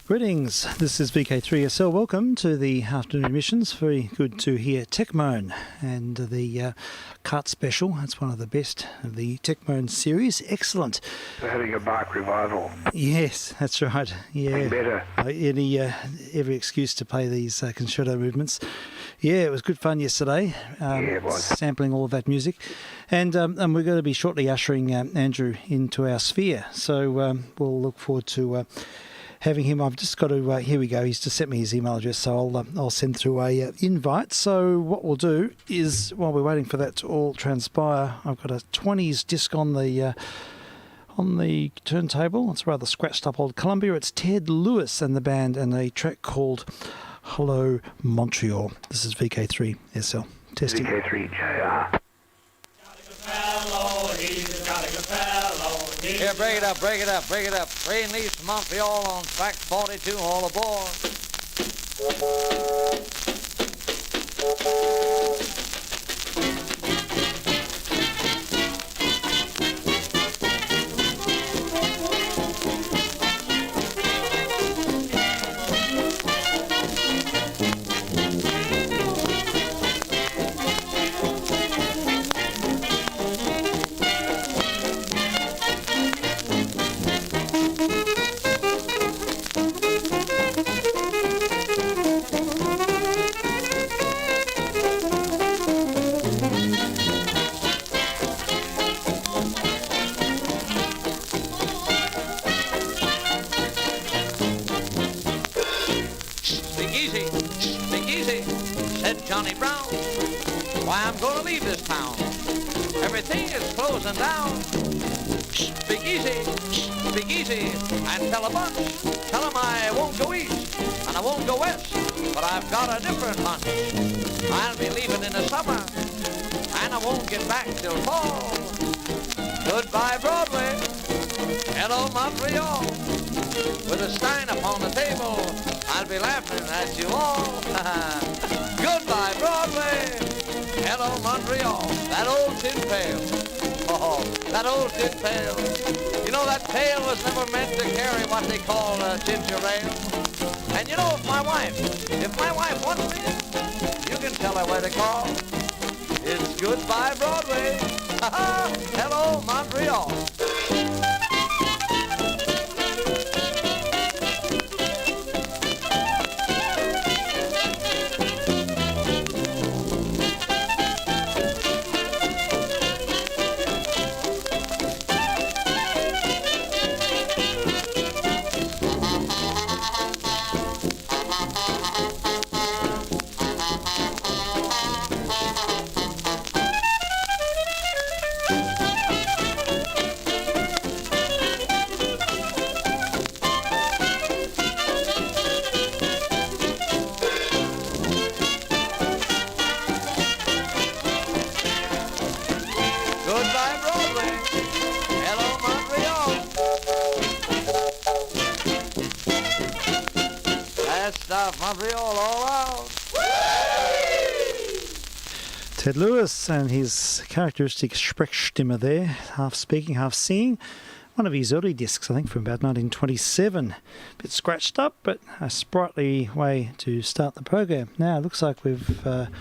Greetings, this is vk3sl. Welcome to the afternoon emissions. Very good to hear Techmoan and the Cart Special. That's one of the best of the Techmoan series. Excellent. They're having a bark revival. Yes, that's right. Yeah, better. Every excuse to play these concerto movements. Yeah, it was good fun yesterday. Yeah, it was. Sampling all of that music. And we're going to be shortly ushering Andrew into our sphere. So we'll look forward to having him. I've just got to, here we go, he's just sent me his email address, so I'll send through a invite. So what we'll do is, while we're waiting for that to all transpire, I've got a 20s disc on the turntable. It's rather scratched up old Columbia. It's Ted Lewis and the band, and a track called Hello Montreal. This is VK3SL. Testing. VK3JR. Here, break it up, break it up, break it up. Train leaves to Montreal on track 42, all aboard. Closing down. Speak easy, and tell a bunch. Tell 'em I won't go east, and I won't go west, but I've got a different hunch. I'll be leaving in the summer, and I won't get back till fall. Goodbye, Broadway. Hello, Montreal. With a stein upon the table, I'll be laughing at you all. Goodbye, Broadway. Hello, Montreal. That old tin pail. Oh, that old tin pail. You know, that pail was never meant to carry what they call ginger ale. And you know, if my wife wants me, you can tell her where to call. It's Goodbye, Broadway. Hello, Montreal. Montreal all out. Ted Lewis and his characteristic Sprechstimme there, half speaking, half singing. One of his early discs, I think, from about 1927. A bit scratched up, but a sprightly way to start the program. Now, it looks like we've got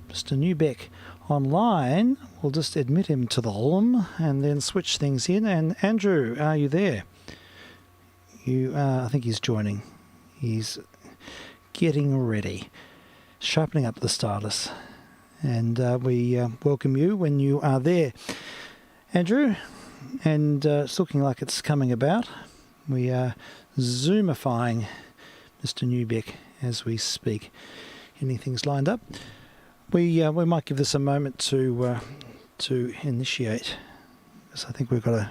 Mr. Newbeck online. We'll just admit him to the home and then switch things in. And Andrew, are you there? I think he's joining. He's getting ready, sharpening up the stylus. And we welcome you when you are there, Andrew. And it's looking like it's coming about. We are Zoomifying Mr. Newbeck as we speak. Anything's lined up. We might give this a moment to initiate. So I think we've got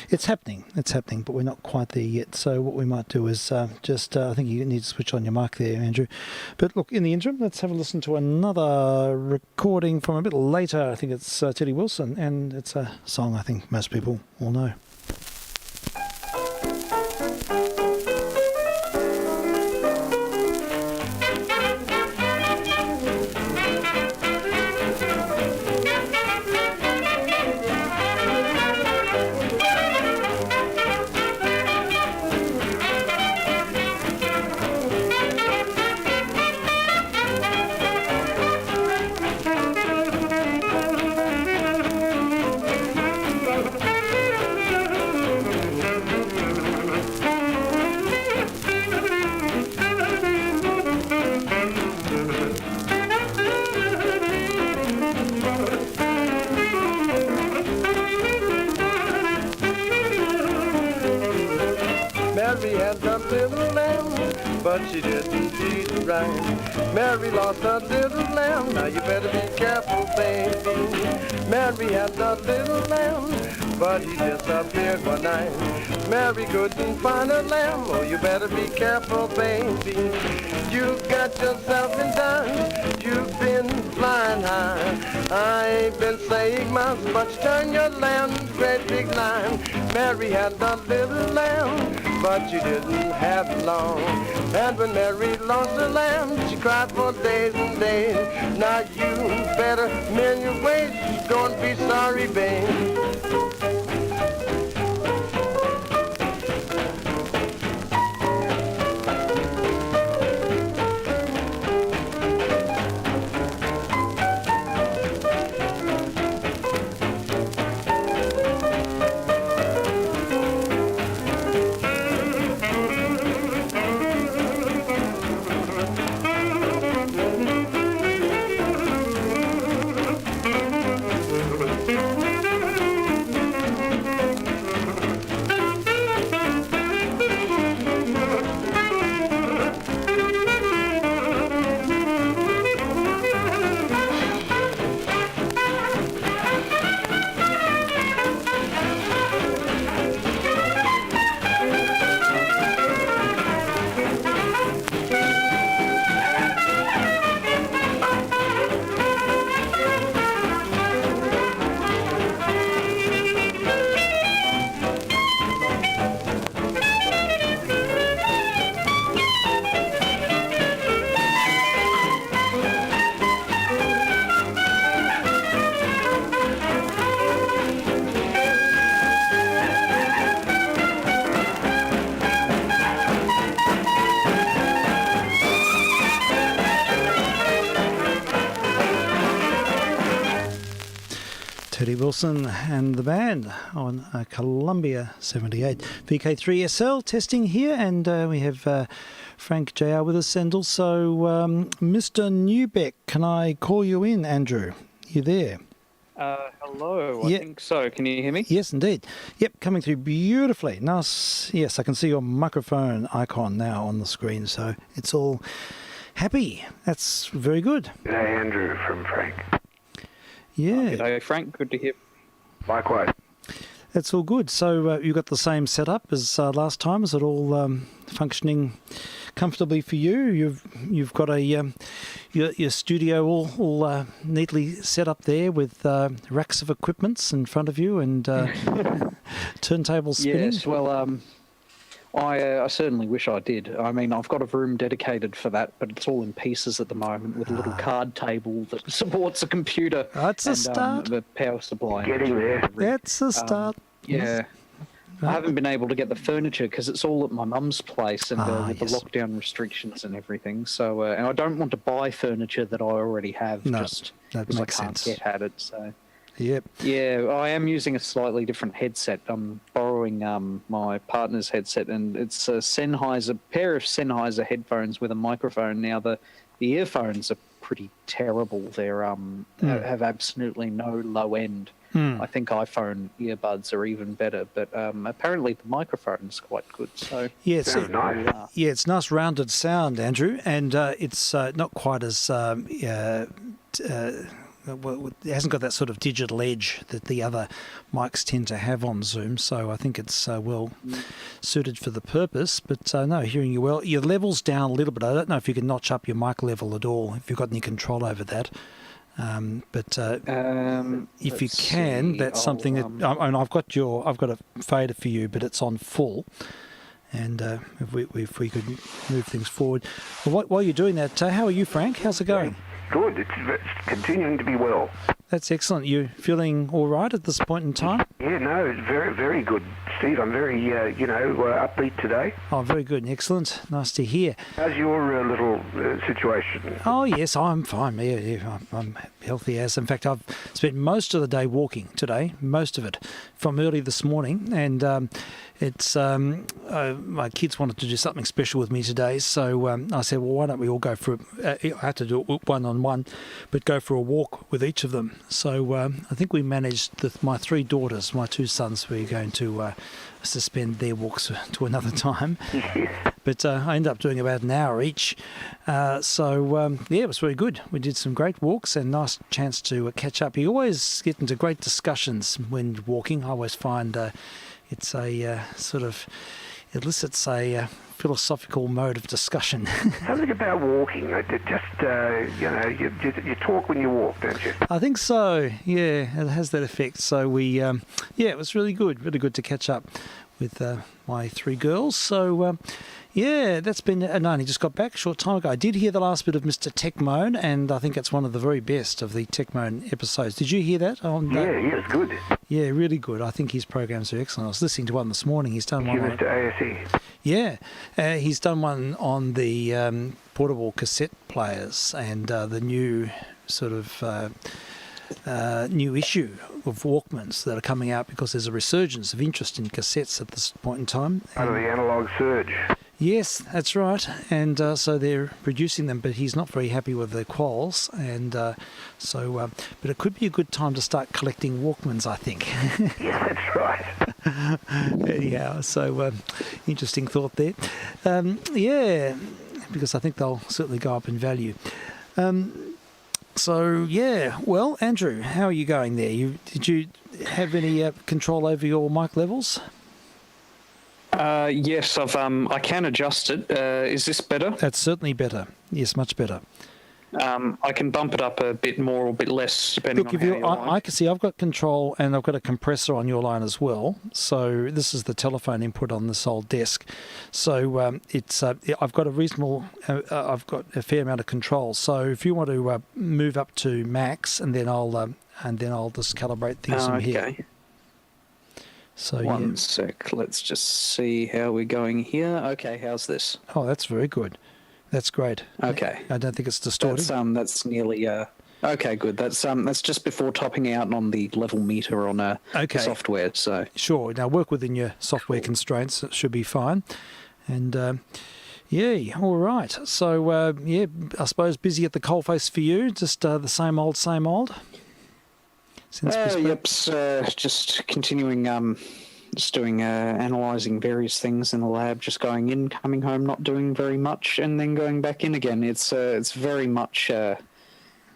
it's happening, but we're not quite there yet. So what we might do is I think you need to switch on your mic there, Andrew. But look, in the interim, let's have a listen to another recording from a bit later. I think it's Teddy Wilson, and it's a song I think most people will know. Mary had a little lamb, but she didn't feed it right. Mary lost a little lamb, now you better be careful, baby. Mary had a little lamb, but he disappeared one night. Mary couldn't find a lamb, oh, you better be careful, baby. You got yourself in done, you've been flying high. I ain't been saying much, but you turn your lamb, great big line. Mary had a little lamb, but she didn't have it long. And when Mary lost her lamb, she cried for days and days. Now you better mend your ways, don't be sorry, babe. Teddy Wilson and the band on Columbia 78. vk3sl testing here, and we have Frank JR with us, and also Mr. Newbeck. Can I call you in, Andrew? You there? Hello, I think so. Can you hear me? Yes, indeed. Yep, coming through beautifully. Nice. Yes, I can see your microphone icon now on the screen, so it's all happy. That's very good. G'day, Andrew from Frank. Yeah. G'day, Frank. Good to hear. Likewise. That's all good. So you got the same setup as last time. Is it all functioning comfortably for you? You've got a your studio all neatly set up there with racks of equipments in front of you and turntables spinning. Yes. Well, I certainly wish I did. I mean, I've got a room dedicated for that, but it's all in pieces at the moment with a little card table that supports a computer. That's a start. The power supply. Getting there. That's a start. Yeah. I haven't been able to get the furniture because it's all at my mum's place and with the lockdown restrictions and everything. So, and I don't want to buy furniture that I already have just because I can't get at it. So, yep. Yeah, I am using a slightly different headset. I'm borrowing my partner's headset, and it's a pair of Sennheiser headphones with a microphone. Now, the earphones are pretty terrible. They're have absolutely no low end. I think iPhone earbuds are even better, but apparently the microphone is quite good. So yeah, Sounds nice. yeah, it's nice rounded sound, Andrew, and it's not quite as well, it hasn't got that sort of digital edge that the other mics tend to have on Zoom, so I think it's well suited for the purpose. But no, hearing you well. Your level's down a little bit. I don't know if you can notch up your mic level at all, if you've got any control over that. But if you can, see. that's something that. And I've got a fader for you, but it's on full. And if we could move things forward. Well, while you're doing that, how are you, Frank? How's it going? Good. It's continuing to be well. That's excellent. You feeling all right at this point in time? Yeah, no, it's very, very good, Steve. I'm very, upbeat today. Oh, very good and excellent. Nice to hear. How's your little situation? Oh, yes, I'm fine. Yeah, I'm healthy as. In fact, I've spent most of the day walking today, most of it, from early this morning. And it's my kids wanted to do something special with me today. So I said, well, why don't we all go for I had to do it one-on-one, but go for a walk with each of them. So I think we managed, my three daughters, my two sons, we're going to suspend their walks to another time. But I ended up doing about an hour each. So it was very good. We did some great walks and nice chance to catch up. You always get into great discussions when walking. I always find it's a sort of elicits a philosophical mode of discussion. Something about walking. It just, you talk when you walk, don't you? I think so. Yeah, it has that effect. So we, it was really good to catch up with my three girls. So that's been. And I only just got back a short time ago. I did hear the last bit of Mr. Techmoan, and I think it's one of the very best of the Techmoan episodes. Did you hear that? Yeah, it's good. Yeah, really good. I think his programs are excellent. I was listening to one this morning. He's done one. Mr. ASE. Yeah, he's done one on the portable cassette players and the new sort of new issue of Walkmans that are coming out because there's a resurgence of interest in cassettes at this point in time. Out of the analogue surge. Yes, that's right. And so they're producing them, but he's not very happy with the quals. And but it could be a good time to start collecting Walkmans, I think. Yeah, that's right. Anyhow, so interesting thought there. Because I think they'll certainly go up in value. Well, Andrew, how are you going there? Did you have any control over your mic levels? Yes, I can adjust it. Is this better? That's certainly better. Yes, much better. I can bump it up a bit more or a bit less depending on how you like. I can see I've got control and I've got a compressor on your line as well. So this is the telephone input on this old desk. So it's I've got a reasonable, I've got a fair amount of control. So if you want to move up to max, and then I'll just calibrate things from here. So One sec. Let's just see how we're going here. Okay, how's this? Oh, that's very good. That's great. Okay. I don't think it's distorted. That's nearly okay, good. That's just before topping out on the level meter on the software. So sure. Now work within your software constraints. It should be fine. And all right. So I suppose busy at the coalface for you. Just the same old, same old. Just continuing. Just doing analysing various things in the lab, just going in, coming home, not doing very much, and then going back in again. It's very much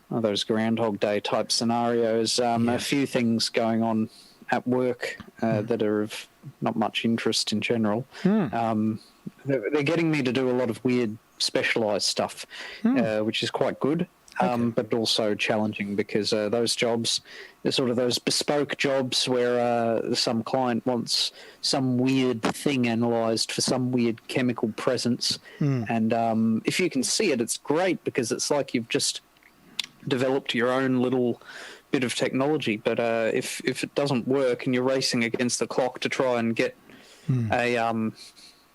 those Groundhog Day type scenarios. A few things going on at work that are of not much interest in general. They're getting me to do a lot of weird specialised stuff, which is quite good. But also challenging because those jobs are sort of those bespoke jobs where some client wants some weird thing analysed for some weird chemical presence. And if you can see it, it's great because it's like you've just developed your own little bit of technology. But if it doesn't work and you're racing against the clock to try and get a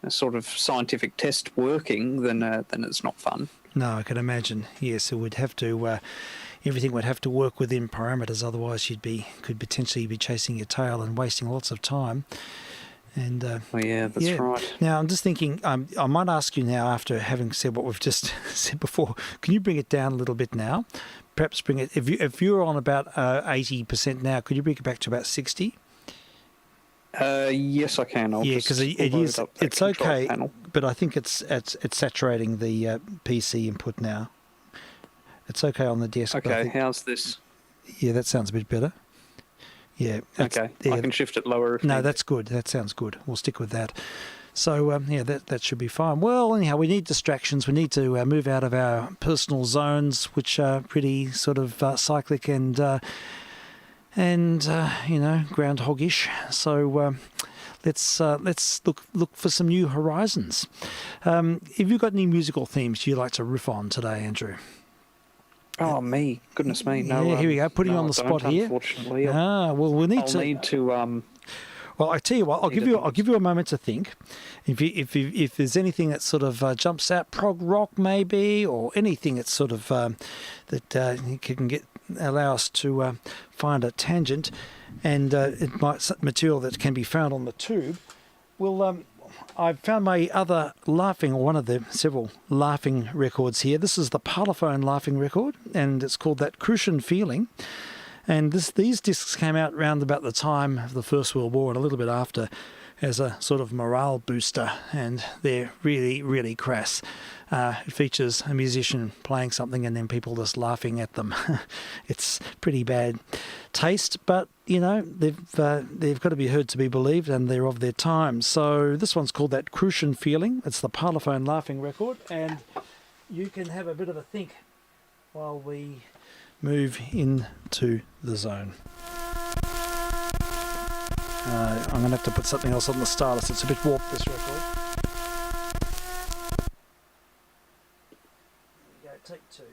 sort of scientific test working, then it's not fun. No, I can imagine. Yes, it would have to. Everything would have to work within parameters. Otherwise, could potentially be chasing your tail and wasting lots of time. And oh yeah, that's right. Now I'm just thinking, I might ask you now, after having said what we've just said before, can you bring it down a little bit now? Perhaps bring it, if you're on about 80% now, could you bring it back to about 60? Yes, I can. Yeah, because it's okay, panel. but I think it's saturating the PC input now. It's okay on the desk. Okay, how's this? Yeah, that sounds a bit better. Yeah. Okay, I can shift it lower. No, that's good. That sounds good. We'll stick with that. So, that should be fine. Well, anyhow, we need distractions. We need to move out of our personal zones, which are pretty sort of cyclic and groundhoggish. So let's look for some new horizons. Have you got any musical themes you'd like to riff on today, Andrew? Oh, me. Goodness me. No. Yeah, here we go. Putting you on the spot here. Unfortunately. Well, we'll need to. Well, I tell you what. I'll give you a moment to think. If there's anything that sort of jumps out, prog rock maybe, or anything that's sort of that can allow us to find a tangent, and it might material that can be found on the tube. Well, I've found my other one of the several laughing records here. This is the Parlophone laughing record, and it's called That Crucian Feeling. And these discs came out around about the time of the First World War and a little bit after as a sort of morale booster, and they're really, really crass. It features a musician playing something and then people just laughing at them. It's pretty bad taste, but they've got to be heard to be believed, and they're of their time. So this one's called That Crucian Feeling. It's the Parlophone laughing record, and you can have a bit of a think while we move into the zone. I'm going to have to put something else on the stylus. It's a bit warped, this record. There we go, take two.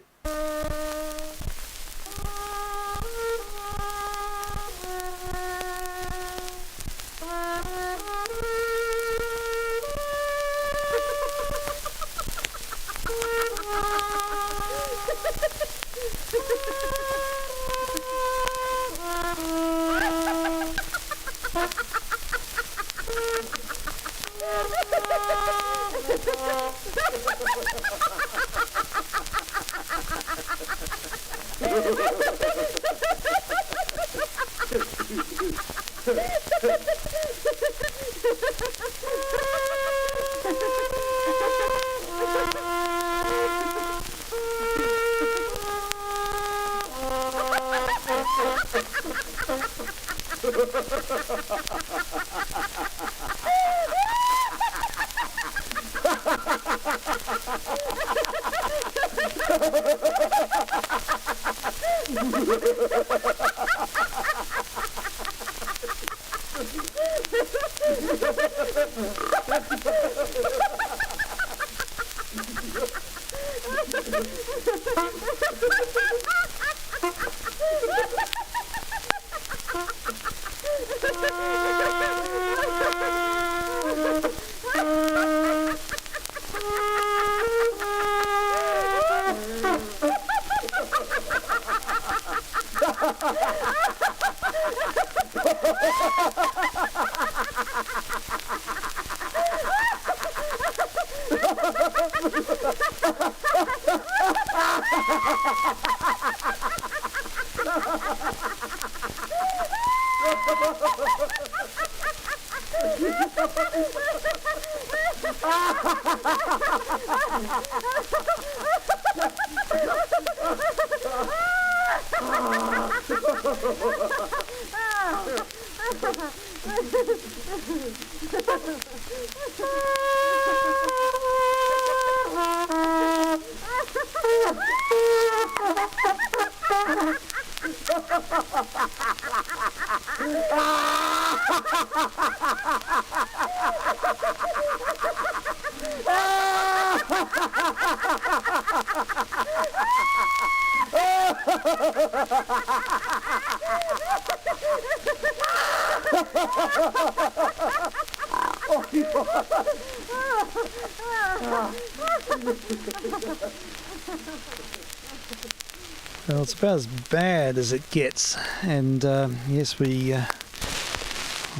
It's about as bad as it gets, and yes,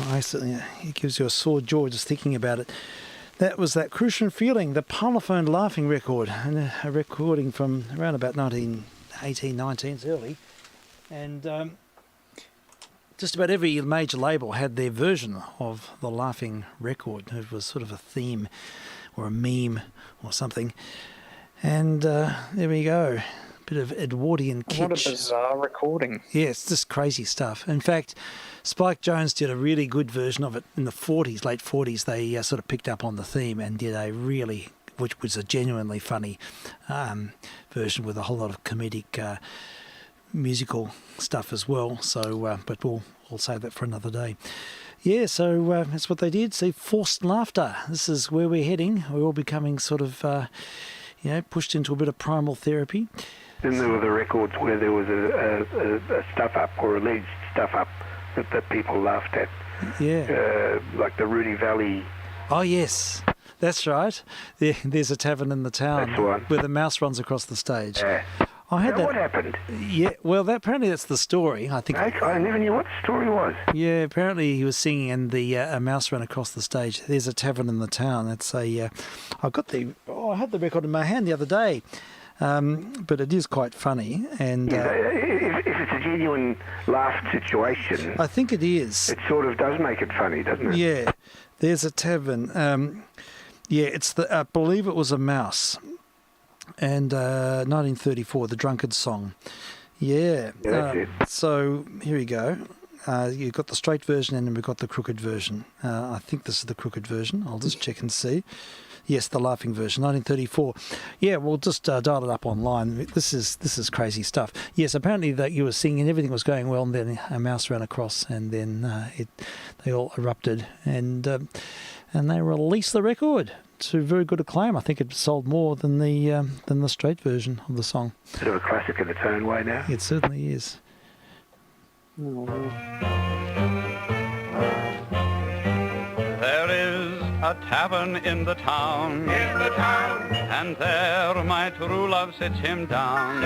It gives you a sore jaw just thinking about it. That was That Crucian Feeling, the Parlophone Laughing record, and a recording from around about 1918, 19, early. And just about every major label had their version of the Laughing record. It was sort of a theme or a meme or something. And there we go. Bit of Edwardian kitsch. What a bizarre recording. Yeah, it's just crazy stuff. In fact, Spike Jones did a really good version of it in the 40s, late 40s. They sort of picked up on the theme and did which was a genuinely funny version with a whole lot of comedic musical stuff as well. So, but we'll save that for another day. Yeah, so that's what they did. See, forced laughter. This is where we're heading. We're all becoming sort of, pushed into a bit of primal therapy. Then there were the records where there was a stuff-up or alleged stuff-up that people laughed at. Yeah. Like the Rudy Valley. Oh, yes. That's right. There's a tavern in the town. That's the one. Where the mouse runs across the stage. Yeah. I had that. What happened? Yeah, well, apparently that's the story. I think. I never knew what the story was. Yeah, apparently he was singing and a mouse ran across the stage. There's a tavern in the town. That's I had the record in my hand the other day. But it is quite funny, and if it's a genuine laugh situation, I think it is. It sort of does make it funny, doesn't it? Yeah, there's a tavern. It's I believe it was a mouse, and 1934, the Drunkard Song. Yeah. That's it. So here we go. You've got the straight version, and then we've got the crooked version. I think this is the crooked version. I'll just check and see. Yes, the laughing version, 1934. Yeah, we'll just dial it up online. This is crazy stuff. Yes, apparently that you were singing and everything was going well, and then a mouse ran across, and then they all erupted, and they released the record to very good acclaim. I think it sold more than the straight version of the song. Bit of a classic in its own way now. It certainly is. There is a tavern in the town, and there my true love sits him down,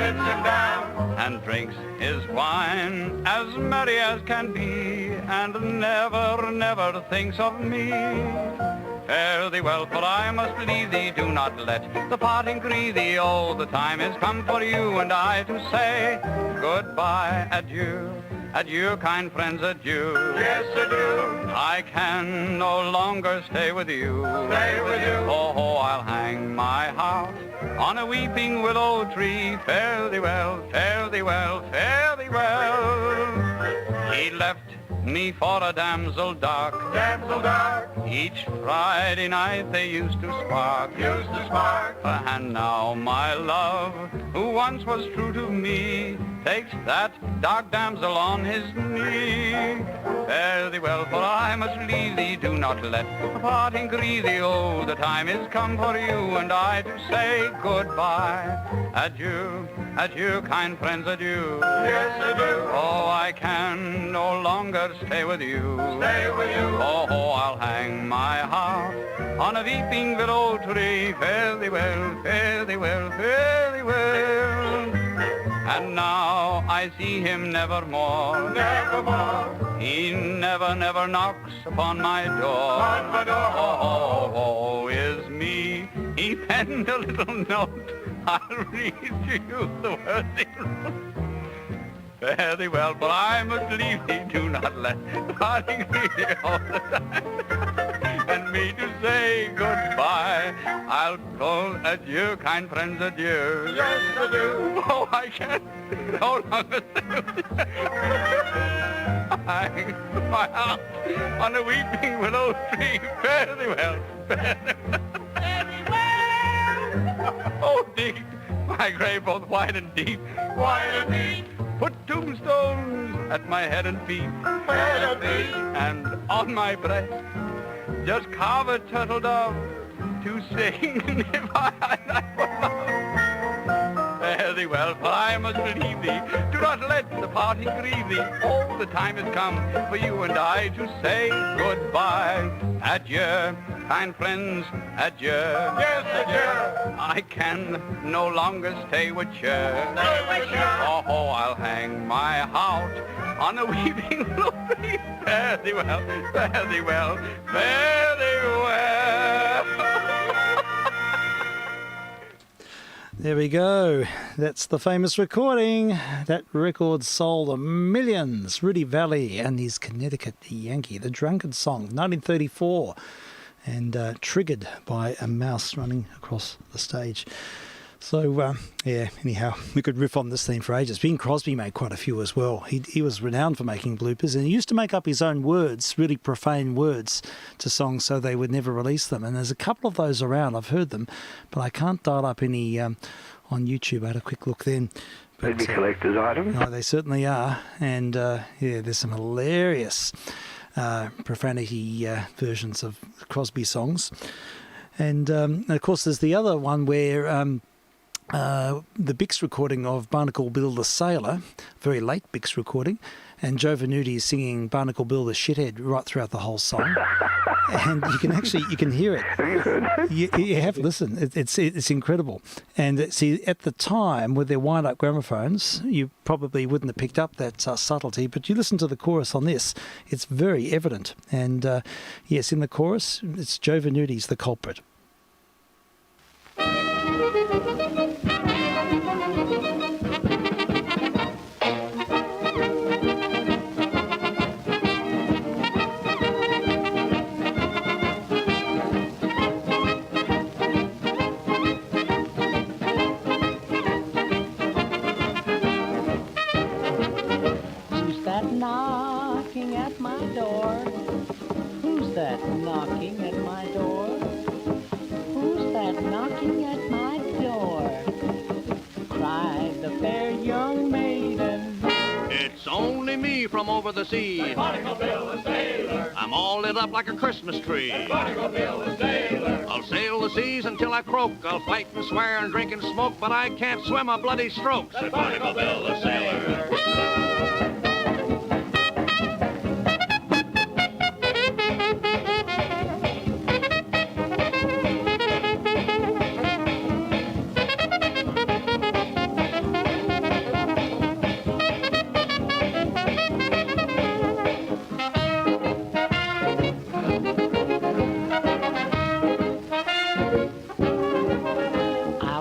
and drinks his wine as merry as can be, and never, never thinks of me. Fare thee well, for I must leave thee. Do not let the parting grieve thee. Oh, the time is come for you and I to say goodbye, adieu. Adieu, kind friends, adieu. Yes, adieu. I can no longer stay with you. Stay with you. Oh, I'll hang my heart on a weeping willow tree. Fare thee well, fare thee well, fare thee well. He left me for a damsel dark. Damsel dark. Each Friday night they used to spark. Used to spark. And now my love, who once was true to me, takes that dark damsel on his knee. Fare thee well, for I must leave thee. Do not let the parting grieve thee. Oh, the time is come for you and I to say goodbye. Adieu, adieu, kind friends, adieu. Yes, adieu. Oh, I can no longer stay with you. Stay with you. Oh, I'll hang my heart on a weeping willow tree. Fare thee well, fare thee well, fare thee well. And now I see him nevermore. Nevermore. He never, never knocks upon my door. On my door. Oh, woe is me. He penned a little note. I'll read to you the words he wrote. Fare thee well, but I must leave thee. Do not let parting be all the time. And me to say goodbye. I'll call adieu, kind friends, adieu. Yes, adieu. Oh, I can't no longer stay. I my heart on a weeping willow tree. Fare thee well, fare thee well. Fare thee well. Oh, dig my grave both wide and deep. Wide and deep. Put tombstones at my head and feet. Head and feet. And on my breast just carve a turtle dove to sing if I for love. Fare thee well, for I must leave thee. Do not let the parting grieve thee. Oh, the time has come for you and I to say goodbye. Adieu, kind friends, adieu. Yes, adieu. I can no longer stay with you. Stay with you. Oh, I'll hang my heart on the weeping lily. Fare thee well, fare thee well, fare thee well. There we go. That's the famous recording. That record sold millions. Rudy Valley and his Connecticut Yankee, The Drunken Song, 1934, and triggered by a mouse running across the stage. So, anyhow, we could riff on this theme for ages. Bing Crosby made quite a few as well. He was renowned for making bloopers, and he used to make up his own words, really profane words, to songs so they would never release them. And there's a couple of those around. I've heard them, but I can't dial up any on YouTube. I had a quick look then. But, Maybe collector's items? No, they certainly are. And, there's some hilarious profanity versions of Crosby songs. And, of course, there's the other one where... the Bix recording of Barnacle Bill the Sailor, very late Bix recording, and Joe Venuti is singing Barnacle Bill the Shithead right throughout the whole song. And you can hear it. Have you heard that? You have to listen. It's incredible. And see, at the time with their wind-up gramophones, you probably wouldn't have picked up that subtlety, but you listen to the chorus on this, it's very evident. And yes, in the chorus, it's Joe Venuti's the culprit. Knocking at my door? Who's that knocking at my door? Who's that knocking at my door? Cried the fair young maiden. It's only me from over the sea. Barnacle Bill the sailor. I'm all lit up like a Christmas tree. Barnacle Bill the sailor. I'll sail the seas until I croak. I'll fight and swear and drink and smoke, but I can't swim a bloody stroke. Said Barnacle Bill the sailor.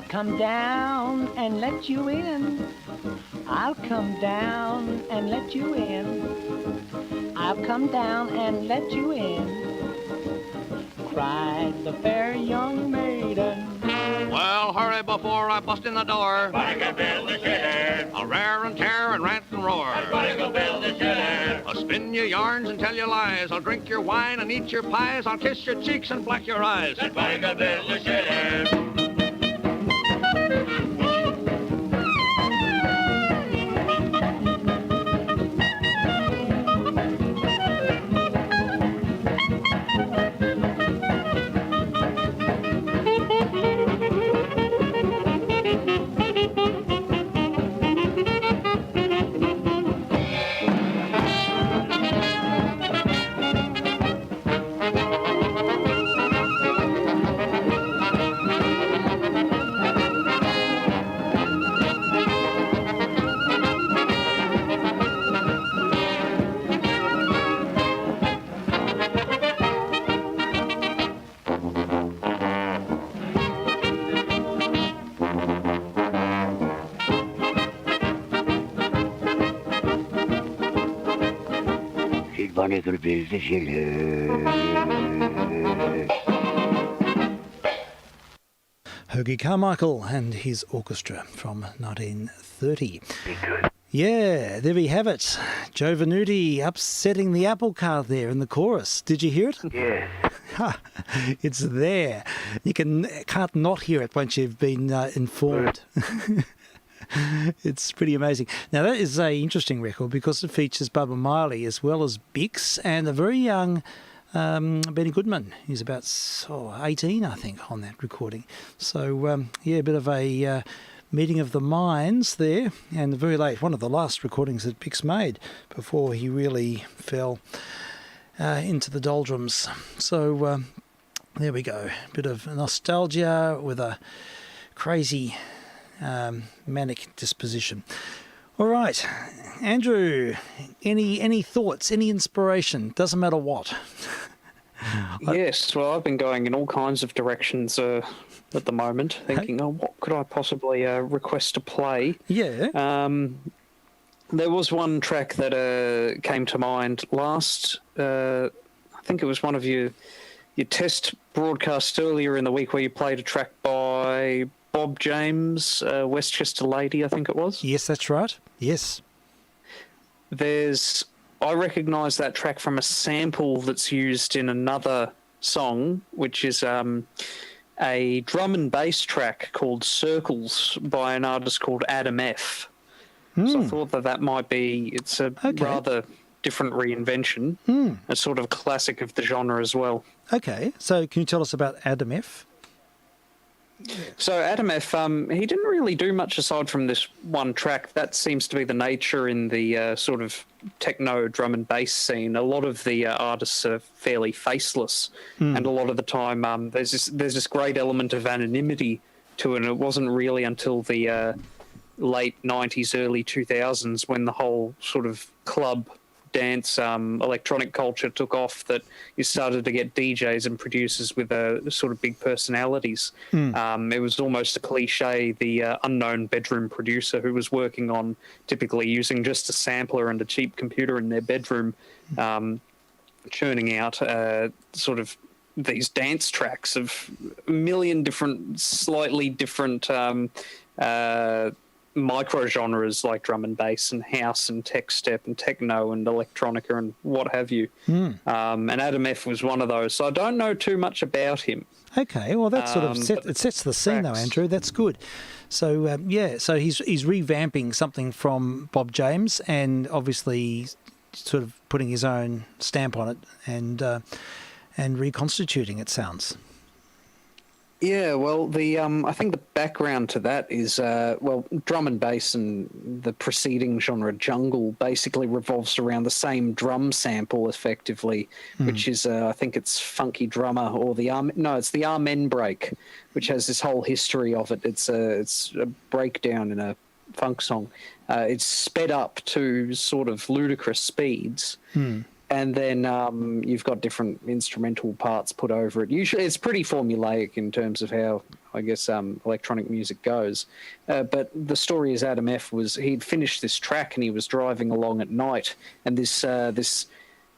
Come down and let you in. I'll come down and let you in. I'll come down and let you in. Cried the fair young maiden. Well, hurry before I bust in the door. Barnacle Bill the shithead. I'll rear and tear and rant and roar. Barnacle Bill the shithead. I'll spin your yarns and tell you lies. I'll drink your wine and eat your pies. I'll kiss your cheeks and black your eyes. Said Barnacle Bill the shithead. Barnacle Bill the sailor. Hoagie Carmichael and his orchestra from 1930. Yeah, there we have it. Joe Venuti upsetting the apple cart there in the chorus. Did you hear it? Yes. It's there. You can't not hear it once you've been informed. It's pretty amazing. Now, that is an interesting record because it features Bubba Miley as well as Bix and a very young Benny Goodman. He's about 18, I think, on that recording. So, a bit of a meeting of the minds there, and very late, one of the last recordings that Bix made before he really fell into the doldrums. So, there we go. A bit of nostalgia with a crazy manic disposition. All right, Andrew, any thoughts, any inspiration? Doesn't matter what. Yes, well, I've been going in all kinds of directions at the moment, thinking, what could I possibly request to play? Yeah. There was one track that came to mind last. I think it was one of your test broadcasts earlier in the week where you played a track by Bob James, Westchester Lady, I think it was. Yes, that's right. Yes. I recognise that track from a sample that's used in another song, which is a drum and bass track called Circles by an artist called Adam F. So I thought that might be, it's a rather different reinvention, a sort of classic of the genre as well. Okay, so can you tell us about Adam F? So Adam F, he didn't really do much aside from this one track. That seems to be the nature in the sort of techno drum and bass scene. A lot of the artists are fairly faceless, and a lot of the time there's this great element of anonymity to it. And it wasn't really until the late 90s, early 2000s when the whole sort of club dance electronic culture took off that you started to get DJs and producers with sort of big personalities. It was almost a cliche, the unknown bedroom producer who was working on typically using just a sampler and a cheap computer in their bedroom, churning out sort of these dance tracks of a million different, slightly different micro genres like drum and bass and house and tech step and techno and electronica and what have you. And Adam F was one of those. So I don't know too much about him. Okay, well that sort of sets the scene though, Andrew. That's good. So so he's revamping something from Bob James and obviously sort of putting his own stamp on it and reconstituting it, sounds. Yeah, well, I think the background to that is, drum and bass and the preceding genre, jungle, basically revolves around the same drum sample, effectively, which is, I think it's Funky Drummer or it's the Amen break, which has this whole history of it. It's a breakdown in a funk song. It's sped up to sort of ludicrous speeds. And then you've got different instrumental parts put over it. Usually it's pretty formulaic in terms of how, I guess, electronic music goes. But the story is Adam F. he'd finished this track and he was driving along at night. And this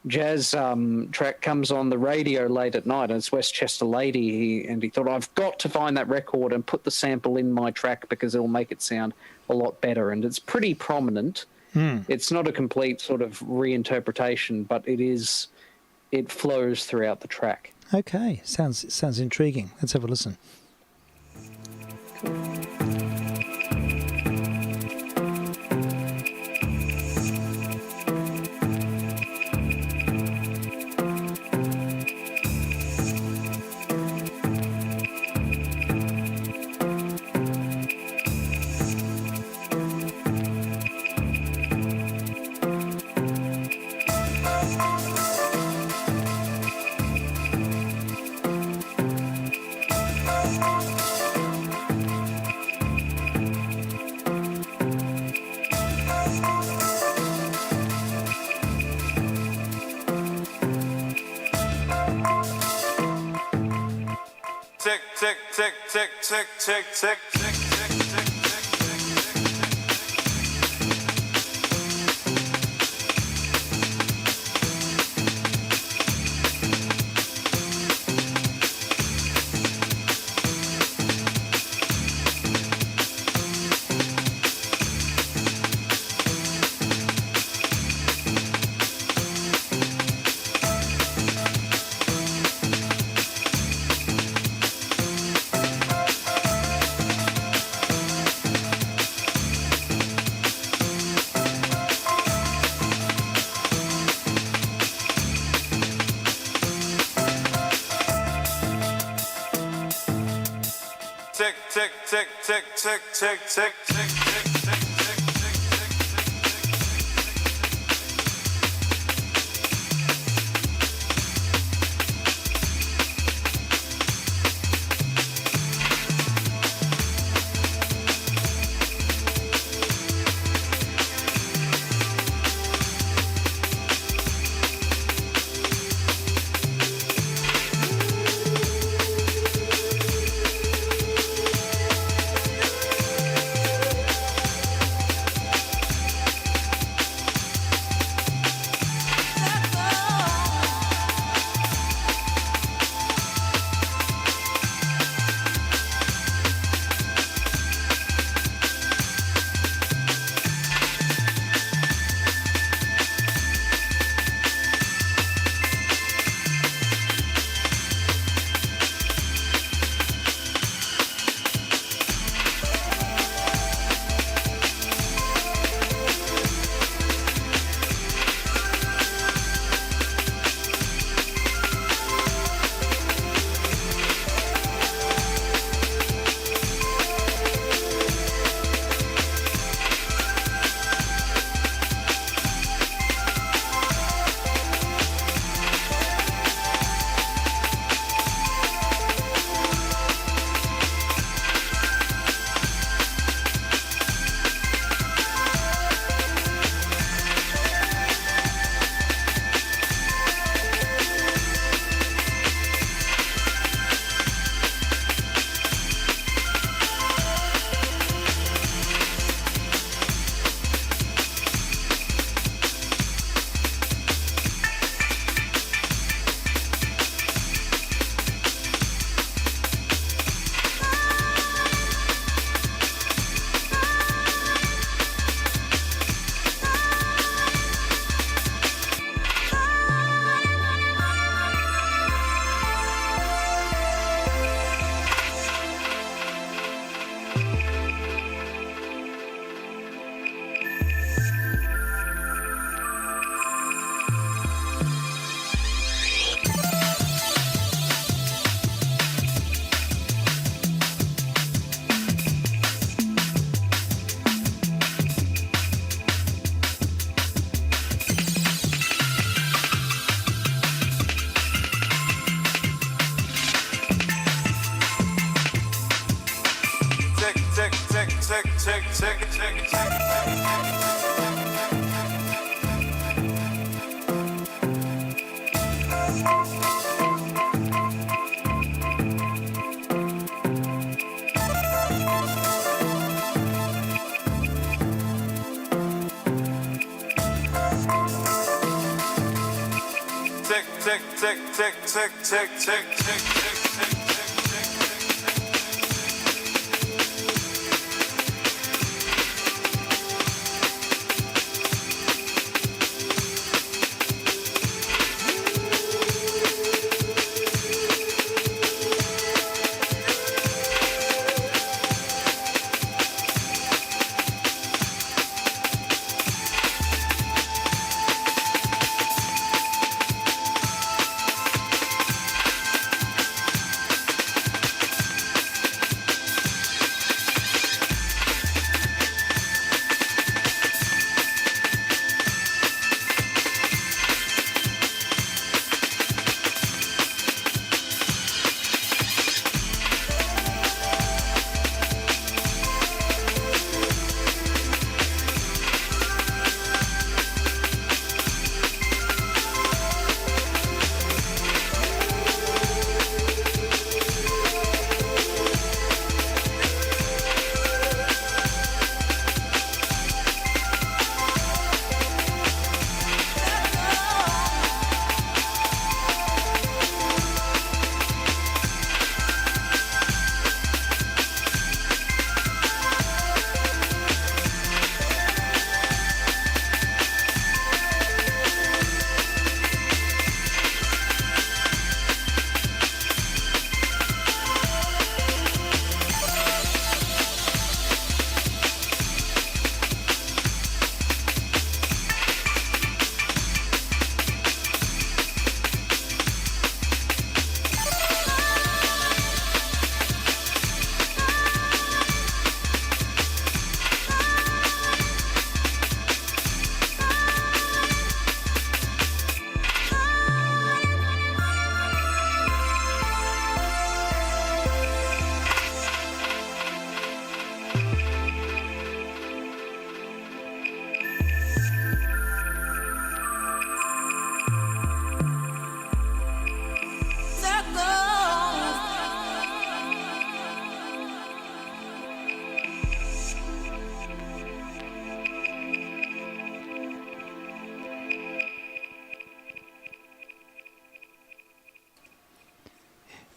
jazz track comes on the radio late at night and it's Westchester Lady. And he thought, I've got to find that record and put the sample in my track because it'll make it sound a lot better. And it's pretty prominent. It's not a complete sort of reinterpretation, but it flows throughout the track. Okay, sounds intriguing. Let's have a listen. Tick, tick, tick, tick, tick, tick, tick, tick, tick, tick, tick. Tick, tick, tick, tick, tick, tick, tick, tick, tick, tick, tick,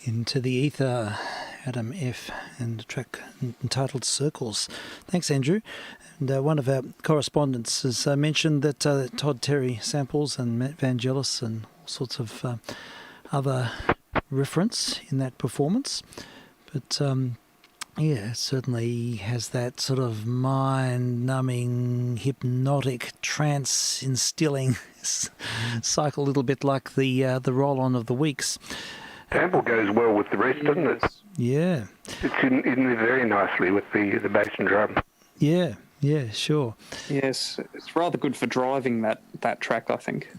Into the Ether, Adam F., and a track entitled Circles. Thanks, Andrew. And one of our correspondents has mentioned that Todd Terry samples and Matt Vangelis and all sorts of other reference in that performance. But yeah, certainly has that sort of mind-numbing, hypnotic, trance-instilling cycle, a little bit like the roll-on of the weeks. Sample goes well with the rest, doesn't it? Yeah. It's in there very nicely with the bass and drum. Yeah, sure. Yes, it's rather good for driving that track, I think.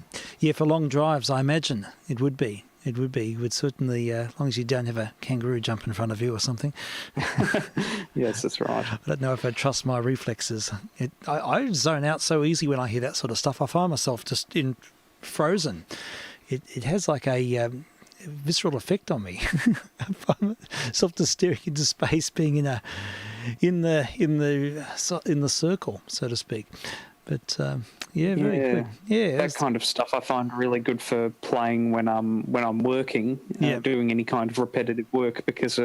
Yeah, for long drives, I imagine it would be. It would certainly, as long as you don't have a kangaroo jump in front of you or something. Yes, that's right. I don't know if I trust my reflexes. I zone out so easy when I hear that sort of stuff. I find myself just frozen. It has like a visceral effect on me. I find myself just staring into space, being in the circle, so to speak. But very good. Yeah, that kind of stuff I find really good for playing when I'm working, doing any kind of repetitive work, because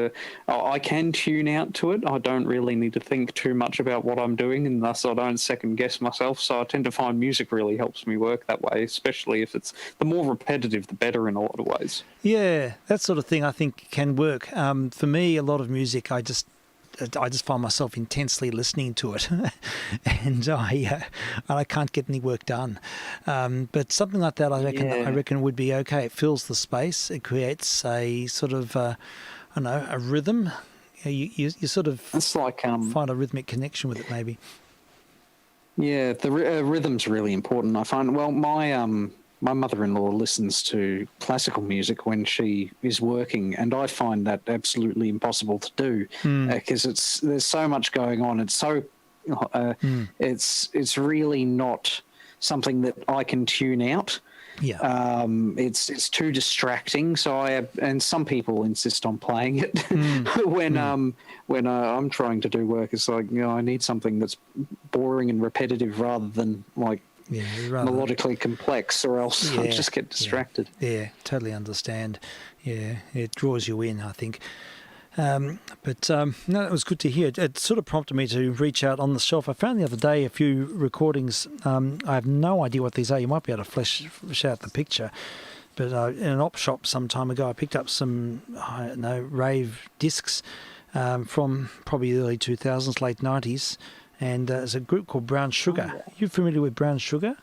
I can tune out to it. I don't really need to think too much about what I'm doing, and thus I don't second guess myself. So I tend to find music really helps me work that way, especially if it's the more repetitive, the better in a lot of ways. Yeah, that sort of thing I think can work. For me, a lot of music I just I just find myself intensely listening to it, and I can't get any work done. But something like that, I reckon would be okay. It fills the space. It creates a sort of a rhythm. You sort of it's like find a rhythmic connection with it, maybe. Yeah, the rhythm's really important. I find. Well, my mother-in-law listens to classical music when she is working, and I find that absolutely impossible to do because there's so much going on. It's so it's really not something that I can tune out. Yeah. It's too distracting. So and some people insist on playing it when I'm trying to do work. It's like, I need something that's boring and repetitive rather than like melodically complex, or else I just get distracted. Yeah, totally understand. Yeah, it draws you in, I think. No, it was good to hear. It sort of prompted me to reach out on the shelf. I found the other day a few recordings. I have no idea what these are. You might be able to flesh out the picture. But in an op shop some time ago, I picked up some, I don't know, rave discs from probably the early 2000s, late 90s. And there's a group called Brown Sugar. Are you familiar with Brown Sugar?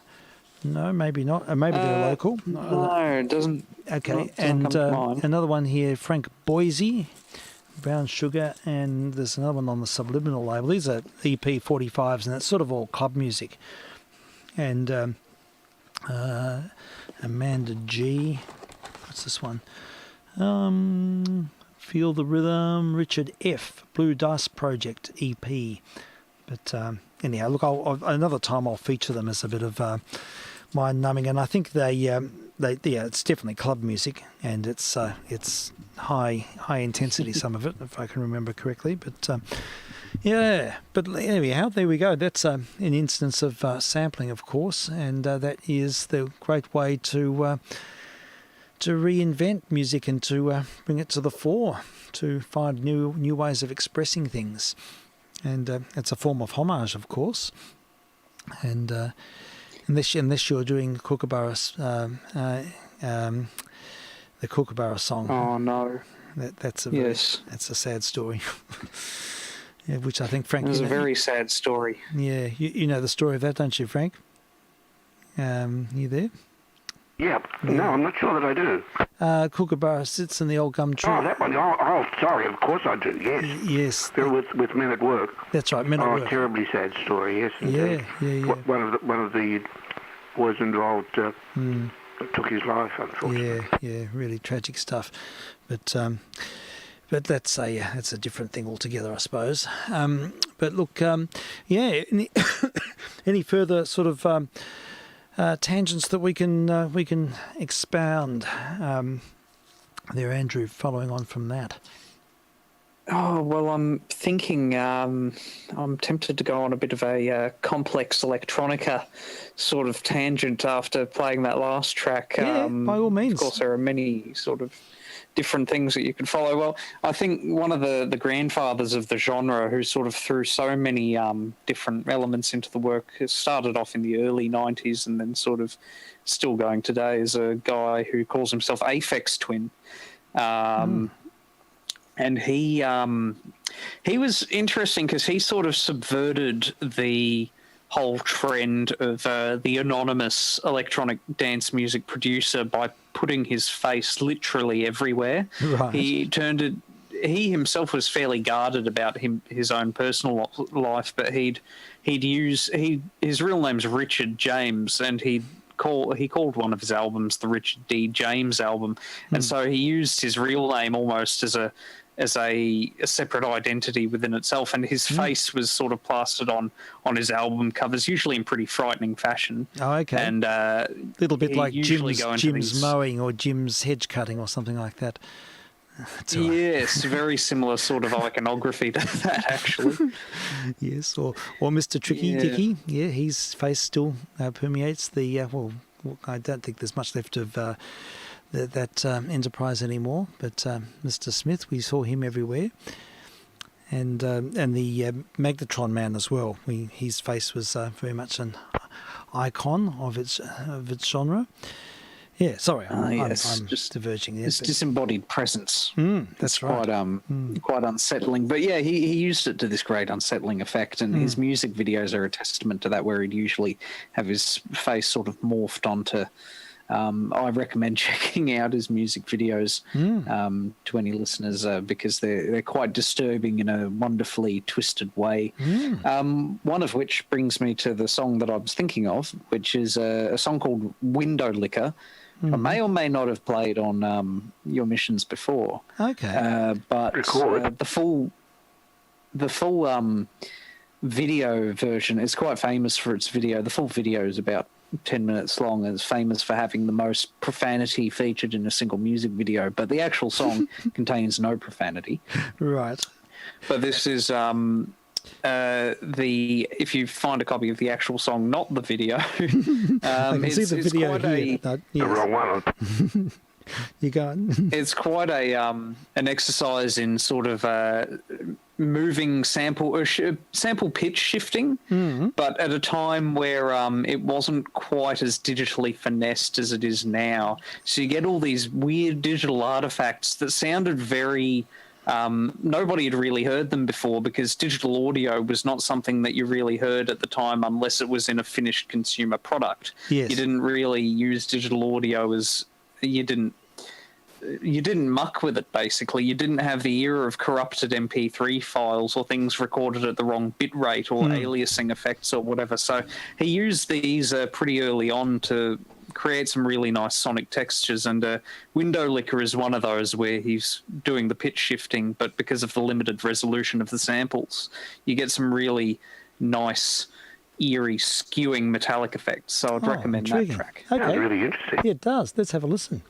No, maybe not. Maybe they're local. No, it doesn't. Okay, and another one here, Frank Boise, Brown Sugar, and there's another one on the Subliminal label. These are EP 45s, and it's sort of all club music. And Amanda G. What's this one? Feel the Rhythm, Richard F. Blue Dice Project EP. But anyhow, look, another time I'll feature them as a bit of mind numbing, and I think it's definitely club music, and it's high intensity, some of it, if I can remember correctly. But but anyhow, there we go. That's an instance of sampling, of course, and that is the great way to reinvent music and to bring it to the fore, to find new ways of expressing things. And it's a form of homage, of course. And unless you're doing Kookaburra, the Kookaburra song. Oh no, that's a sad story. Yeah, which I think Frank. It's a very sad story. Yeah, you know the story of that, don't you, Frank? You there? Yeah. No, I'm not sure that I do. Kookaburra sits in the old gum tree. Oh, that one. Oh, sorry. Of course I do. Yes. Yes. They're with Men at Work. That's right. Men at Work. Oh, terribly sad story. Yes. Yeah. One of the boys involved took his life, unfortunately. Yeah. Really tragic stuff. But that's a different thing altogether, I suppose. But look, any further sort of tangents that we can expound there, Andrew, following on from that? Oh, well, I'm thinking I'm tempted to go on a bit of a complex electronica sort of tangent after playing that last track. Yeah, by all means. Of course, there are many sort of different things that you can follow. Well, I think one of the grandfathers of the genre, who sort of threw so many different elements into the work, started off in the early 90s and then sort of still going today, is a guy who calls himself Aphex Twin. And he was interesting because he sort of subverted the whole trend of the anonymous electronic dance music producer by putting his face literally everywhere. Right. He himself was fairly guarded about his own personal life, but his real name's Richard James, and he called one of his albums the Richard D. James album, and so he used his real name almost as a separate identity within itself, and his face was sort of plastered on his album covers, usually in pretty frightening fashion. Oh, okay. And a little bit like Jim's mowing or Jim's hedge cutting or something like that. Yes, very similar sort of iconography to that, actually. Yes, or Mr. Tricky Dicky. Yeah, his face still permeates the. I don't think there's much left of that enterprise anymore. But Mr. Smith, we saw him everywhere, and the Magnetron Man as well. His face was very much an icon of its genre. Yeah, sorry, yes, I'm just diverging there. His disembodied presence. That's it's right. Quite unsettling. But yeah, he used it to this great unsettling effect, and his music videos are a testament to that, where he'd usually have his face sort of morphed onto. I recommend checking out his music videos to any listeners because they're quite disturbing in a wonderfully twisted way. One of which brings me to the song that I was thinking of, which is a song called Window Licker. I may or may not have played on your missions before. Okay. But the full video version is quite famous for its video. The full video is about 10 minutes long and is famous for having the most profanity featured in a single music video, but the actual song contains no profanity. Right. But this is if you find a copy of the actual song, not the video. I can see the video here. The wrong one. You go. It's quite an exercise in sort of moving sample pitch shifting, but at a time where it wasn't quite as digitally finessed as it is now. So you get all these weird digital artifacts that sounded very. Nobody had really heard them before because digital audio was not something that you really heard at the time unless it was in a finished consumer product. Yes. You didn't really use digital audio as you didn't muck with it, basically. You didn't have the era of corrupted MP3 files or things recorded at the wrong bit rate or aliasing effects or whatever. So he used these pretty early on to create some really nice sonic textures, and Window Licker is one of those where he's doing the pitch shifting, but because of the limited resolution of the samples, you get some really nice, eerie, skewing metallic effects. So I'd recommend that track. Okay. Sounds really interesting. Yeah, it does. Let's have a listen.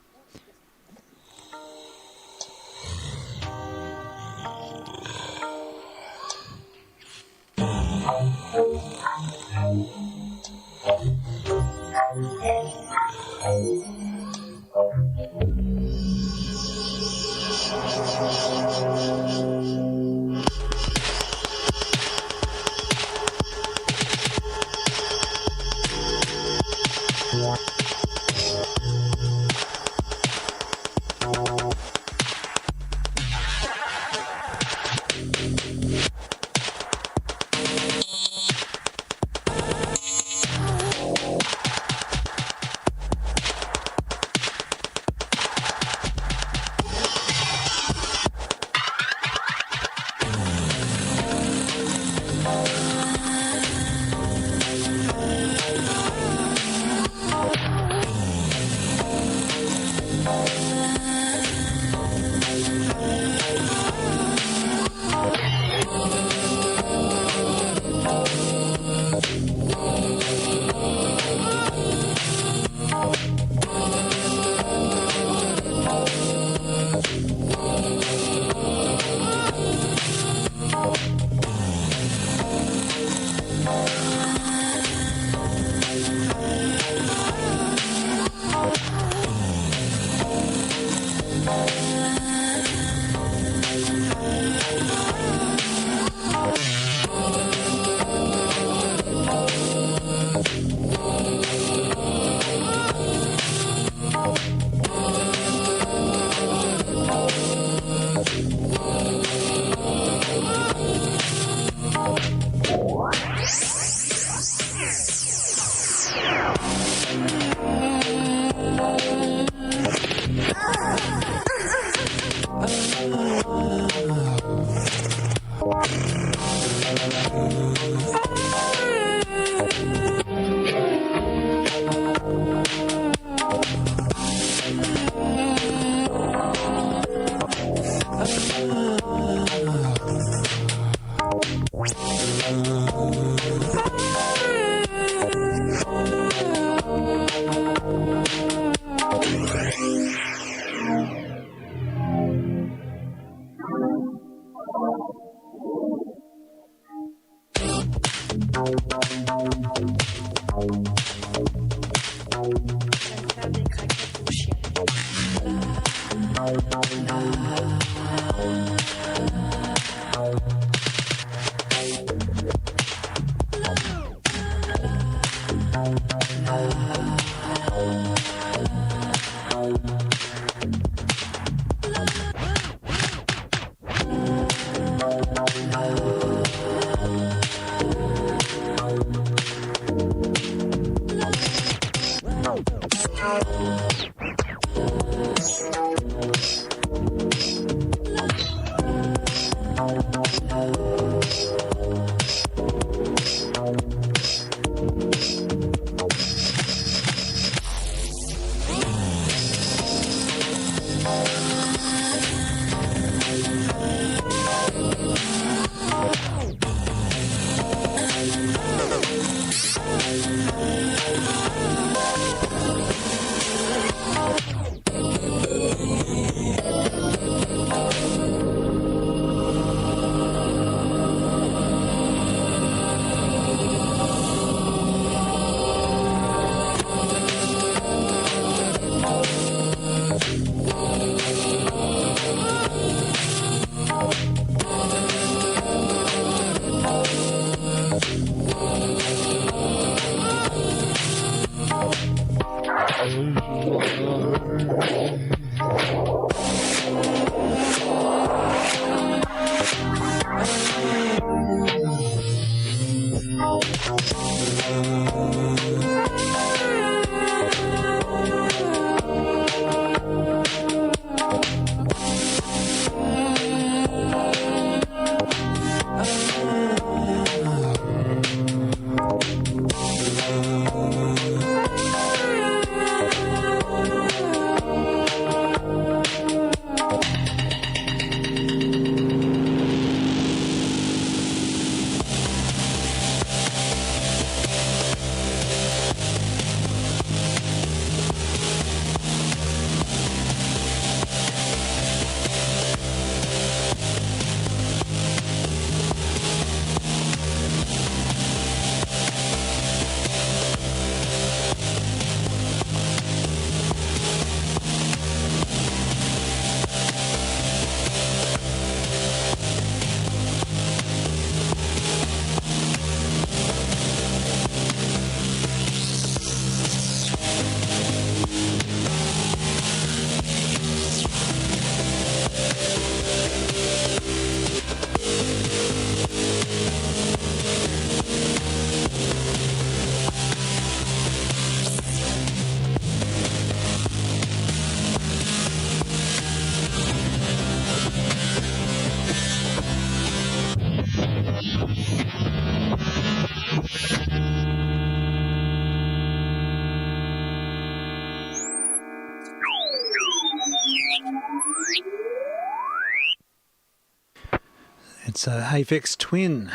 It's a Aphex Twin,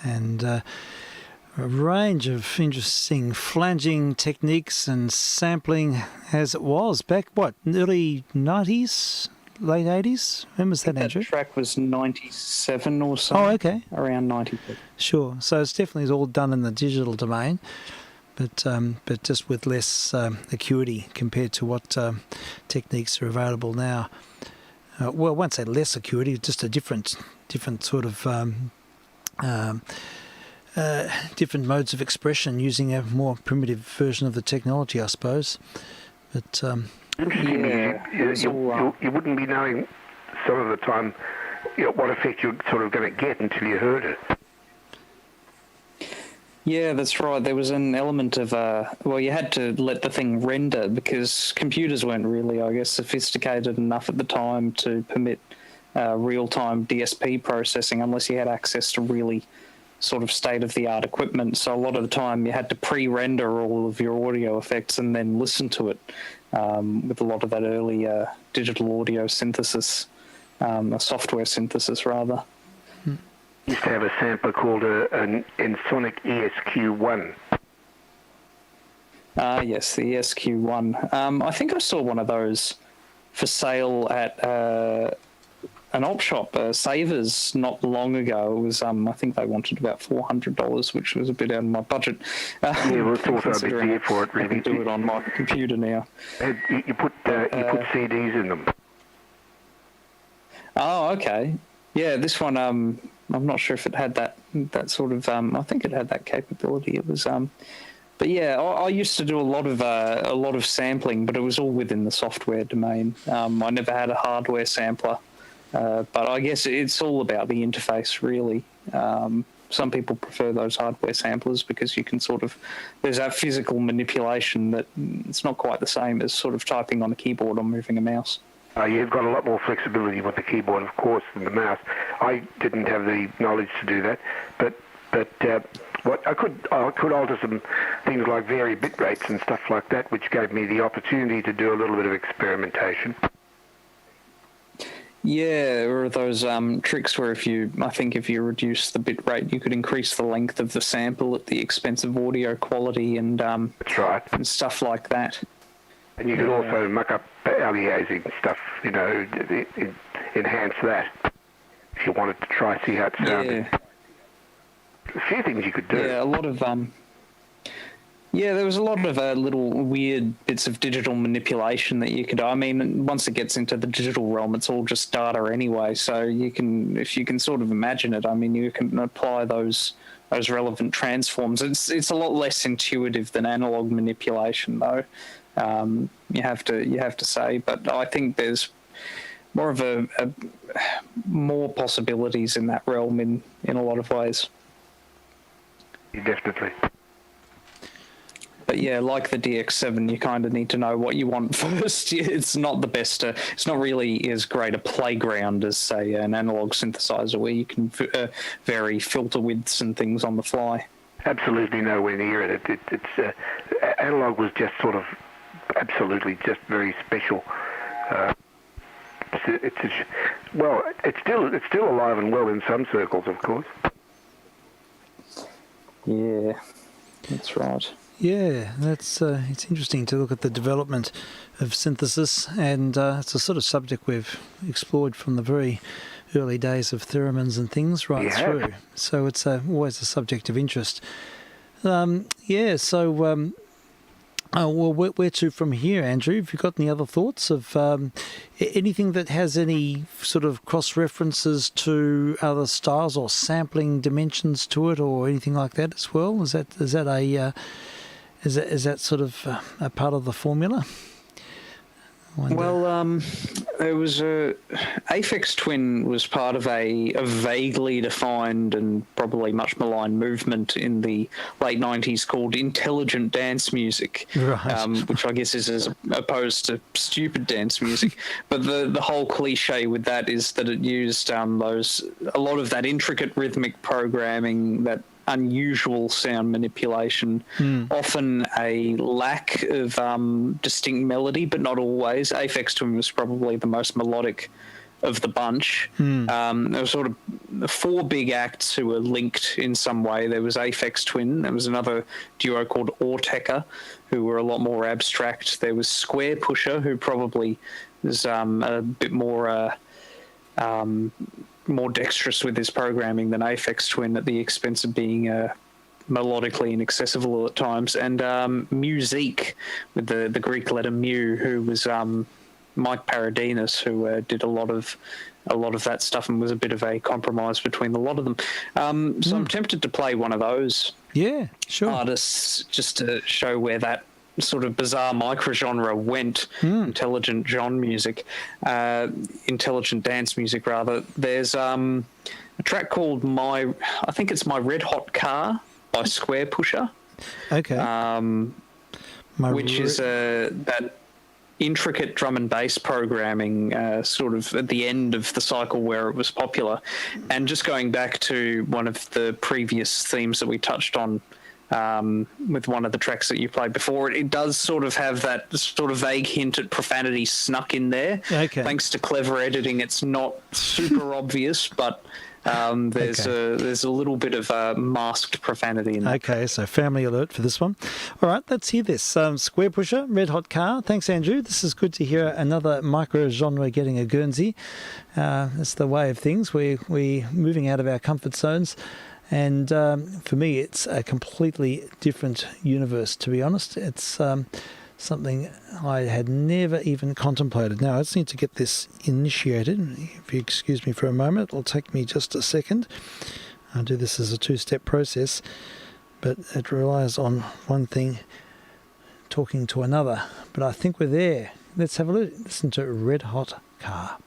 and a range of interesting flanging techniques and sampling as it was back, early 90s, late 80s? When was that, Andrew? That track was 97 or so. Oh, okay. Around 90. Sure. So it's definitely all done in the digital domain, but just with less acuity compared to what techniques are available now. Well, I won't say less acuity, just a different sort of different modes of expression using a more primitive version of the technology, I suppose. But interesting. You wouldn't be knowing some of the time what effect you're sort of going to get until you heard it. Yeah, that's right. There was an element of, you had to let the thing render because computers weren't really, I guess, sophisticated enough at the time to permit real-time DSP processing unless you had access to really sort of state-of-the-art equipment. So a lot of the time you had to pre-render all of your audio effects and then listen to it with a lot of that early digital audio synthesis, software synthesis, rather. Used to have a sampler called an Ensoniq ESQ1. Yes, the ESQ1. I think I saw one of those for sale at an op shop, Savers, not long ago. It was, I think they wanted about $400, which was a bit out of my budget. Yeah, it's also a bit dear for it, really. I can do it on my computer now. You put CDs in them. Oh, okay. Yeah, this one, I'm not sure if it had that sort of, I think it had that capability. It was, but yeah, I used to do a lot of sampling, but it was all within the software domain. I never had a hardware sampler, but I guess it's all about the interface, really. Some people prefer those hardware samplers because you can there's that physical manipulation that it's not quite the same as sort of typing on a keyboard or moving a mouse. You've got a lot more flexibility with the keyboard, of course, than the mouse. I didn't have the knowledge to do that, but I could alter some things like vary bit rates and stuff like that, which gave me the opportunity to do a little bit of experimentation. Yeah, or those tricks where if you reduce the bit rate, you could increase the length of the sample at the expense of audio quality and that's right, and stuff like that. And you could also muck up aliasing stuff, enhance that if you wanted to see how it sounded. Yeah. A few things you could do. Yeah, a lot of there was a lot of little weird bits of digital manipulation that you could do. I mean, once it gets into the digital realm, it's all just data anyway. So if you can sort of imagine it, I mean, you can apply those relevant transforms. It's a lot less intuitive than analog manipulation, though. You have to say, but I think there's more of more possibilities in that realm in a lot of ways. Definitely. But yeah, like the DX7, you kind of need to know what you want first. It's not the best. It's not really as great a playground as, say, an analog synthesizer where you can vary filter widths and things on the fly. Absolutely nowhere near it. It's analog was just sort of absolutely just very special. It's still alive and well in some circles, of course. Yeah, that's right. Yeah, it's interesting to look at the development of synthesis, and it's a sort of subject we've explored from the very early days of theremins and things right through. So it's always a subject of interest. Where to from here, Andrew? Have you got any other thoughts of anything that has any sort of cross-references to other styles or sampling dimensions to it, or anything like that as well? Is that sort of a part of the formula? Well, it was Aphex Twin was part of a vaguely defined and probably much maligned movement in the late 90s called intelligent dance music, right. Which I guess is as opposed to stupid dance music. But the whole cliche with that is that it used a lot of that intricate rhythmic programming, that unusual sound manipulation, often a lack of distinct melody, but not always. Aphex Twin was probably the most melodic of the bunch. There were sort of 4 big acts who were linked in some way. There was Aphex Twin. There was another duo called Orteca, who were a lot more abstract. There was Square Pusher, who probably was a bit more dexterous with his programming than Aphex Twin, at the expense of being melodically inaccessible at times. And Musique, with the Greek letter mu, who was Mike Paradinas, who did a lot of that stuff and was a bit of a compromise between a lot of them. So I'm tempted to play one of those artists just to show where that sort of bizarre microgenre went. Intelligent dance music rather. There's a track called My Red Hot Car by Square Pusher. Okay. Which is that intricate drum and bass programming sort of at the end of the cycle where it was popular. And just going back to one of the previous themes that we touched on with one of the tracks that you played before, it does sort of have that sort of vague hint at profanity snuck in there. Okay. Thanks to clever editing, it's not super obvious, but there's a little bit of masked profanity in there. Okay, so family alert for this one. All right, let's hear this. Square Pusher, Red Hot Car. Thanks, Andrew. This is good to hear another micro-genre getting a Guernsey. That's the way of things. We're moving out of our comfort zones. And for me, it's a completely different universe, to be honest. It's something I had never even contemplated. Now, I just need to get this initiated. If you excuse me for a moment, it'll take me just a second. I'll do this as a 2-step process, but it relies on one thing talking to another. But I think we're there. Let's have a listen to Red Hot Car.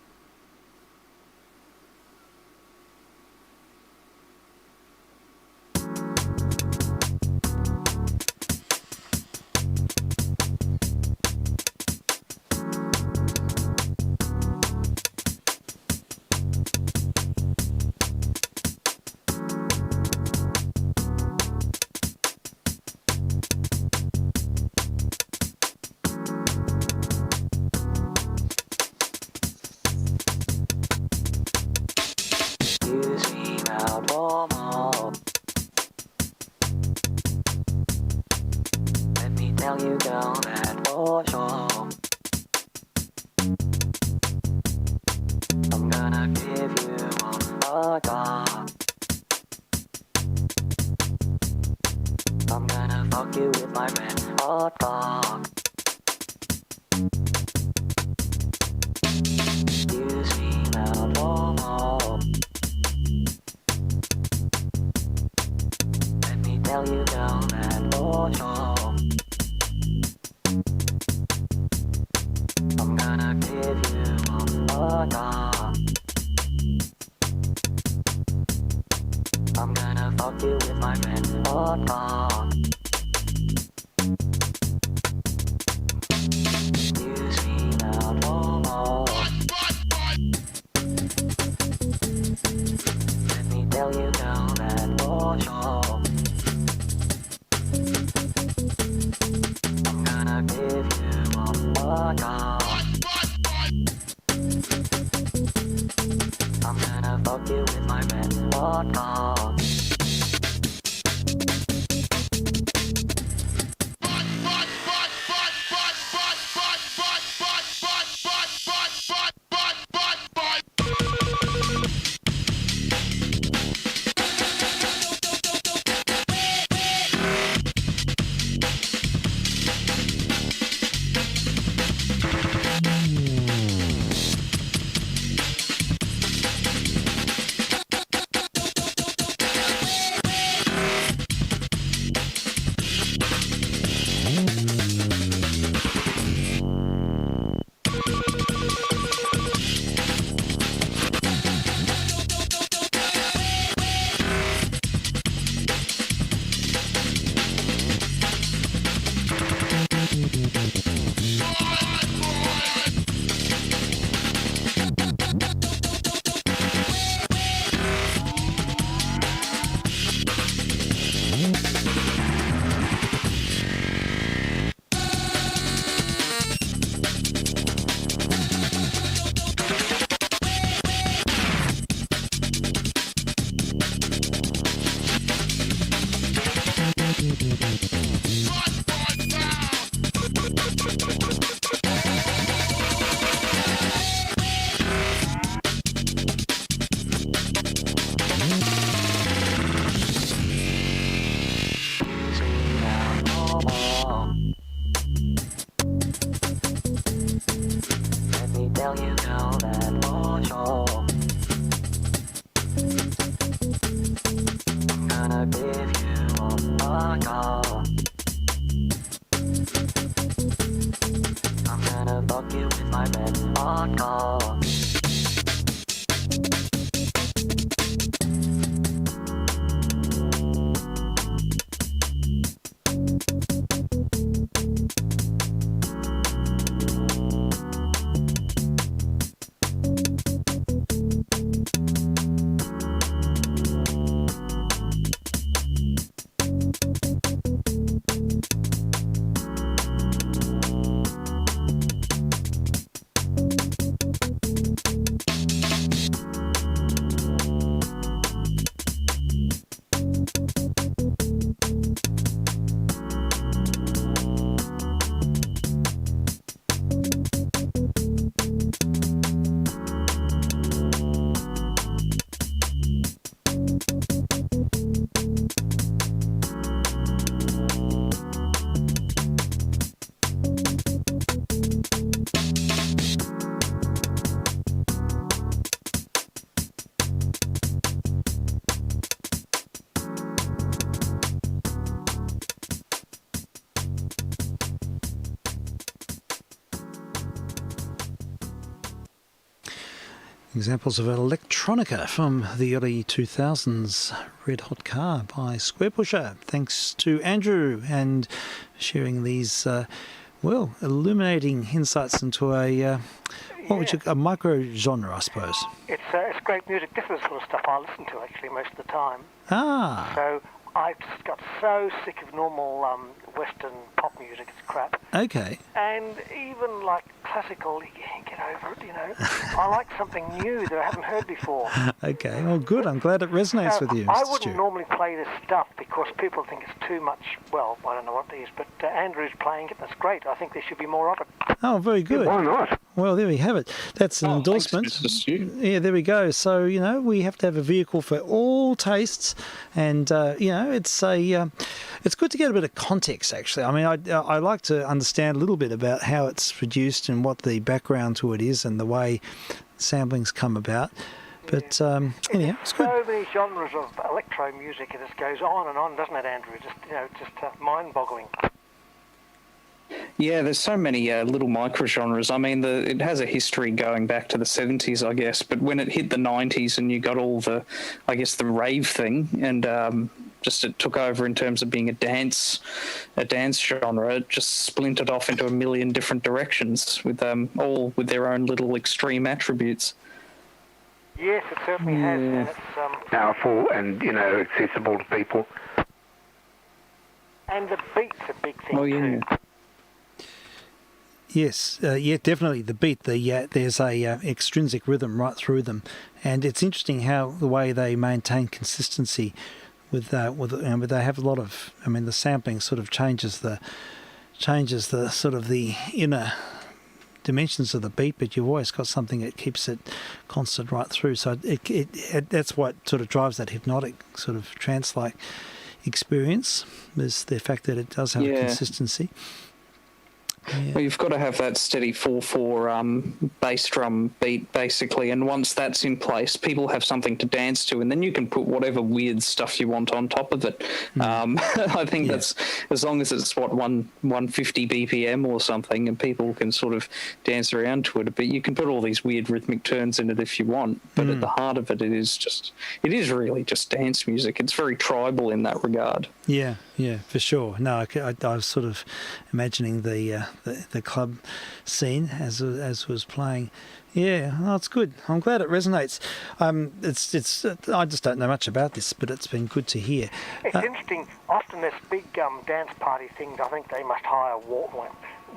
gonna give you all I got. I'm gonna fuck you with my red vodka. Examples of electronica from the early 2000s. Red Hot Car by Square Pusher. Thanks to Andrew and sharing these, illuminating insights into a micro genre, I suppose. It's great music. This is the sort of stuff I listen to actually most of the time. Ah. So I just got so sick of normal Western pop music. It's crap. Okay. And even like classical, you can't get over it, you know. I like something new that I haven't heard before. Okay. Well, good. I'm glad it resonates with you, Mr. I wouldn't Stu. normally play this stuff because people think it's too much. Well, I don't know what it is, but Andrew's playing it. That's great. I think there should be more of it. Oh, very good. Why not? Well, there we have it. That's an endorsement. Thanks, Mr. Stu. Yeah, there we go. So, we have to have a vehicle for all tastes, and it's good to get a bit of context. Actually, I mean, I like to understand a little bit about how it's produced and what the background to it is, and the way samplings come about. But anyhow, it's good. So many genres of electro music, it just goes on and on, doesn't it, Andrew? Just mind-boggling. Yeah, there's so many little micro genres. I mean, it has a history going back to the 70s, I guess. But when it hit the 90s and you got all the rave thing, and it took over in terms of being a dance genre, it just splintered off into a million different directions with all with their own little extreme attributes. Yes, it certainly has, and it's powerful and accessible to people. And the beat's a big thing yeah. too. Yes, definitely. The beat, there's a extrinsic rhythm right through them, and it's interesting how the way they maintain consistency with they have a lot of. I mean, the sampling sort of changes the sort of the inner dimensions of the beat, but you've always got something that keeps it constant right through. So it that's what sort of drives that hypnotic sort of trance-like experience. Is the fact that it does have a consistency. Yeah. Well, you've got to have that steady 4/4 bass drum beat, basically, and once that's in place, people have something to dance to, and then you can put whatever weird stuff you want on top of it. I think that's as long as it's 150 BPM or something, and people can sort of dance around to it a bit. You can put all these weird rhythmic turns in it if you want, but at the heart of it, it is really just dance music. It's very tribal in that regard. Yeah, for sure. No, I was sort of imagining the club scene as was playing. Yeah, well, it's good. I'm glad it resonates. It's I just don't know much about this, but it's been good to hear. It's interesting. Often there's big dance party things. I think they must hire wharves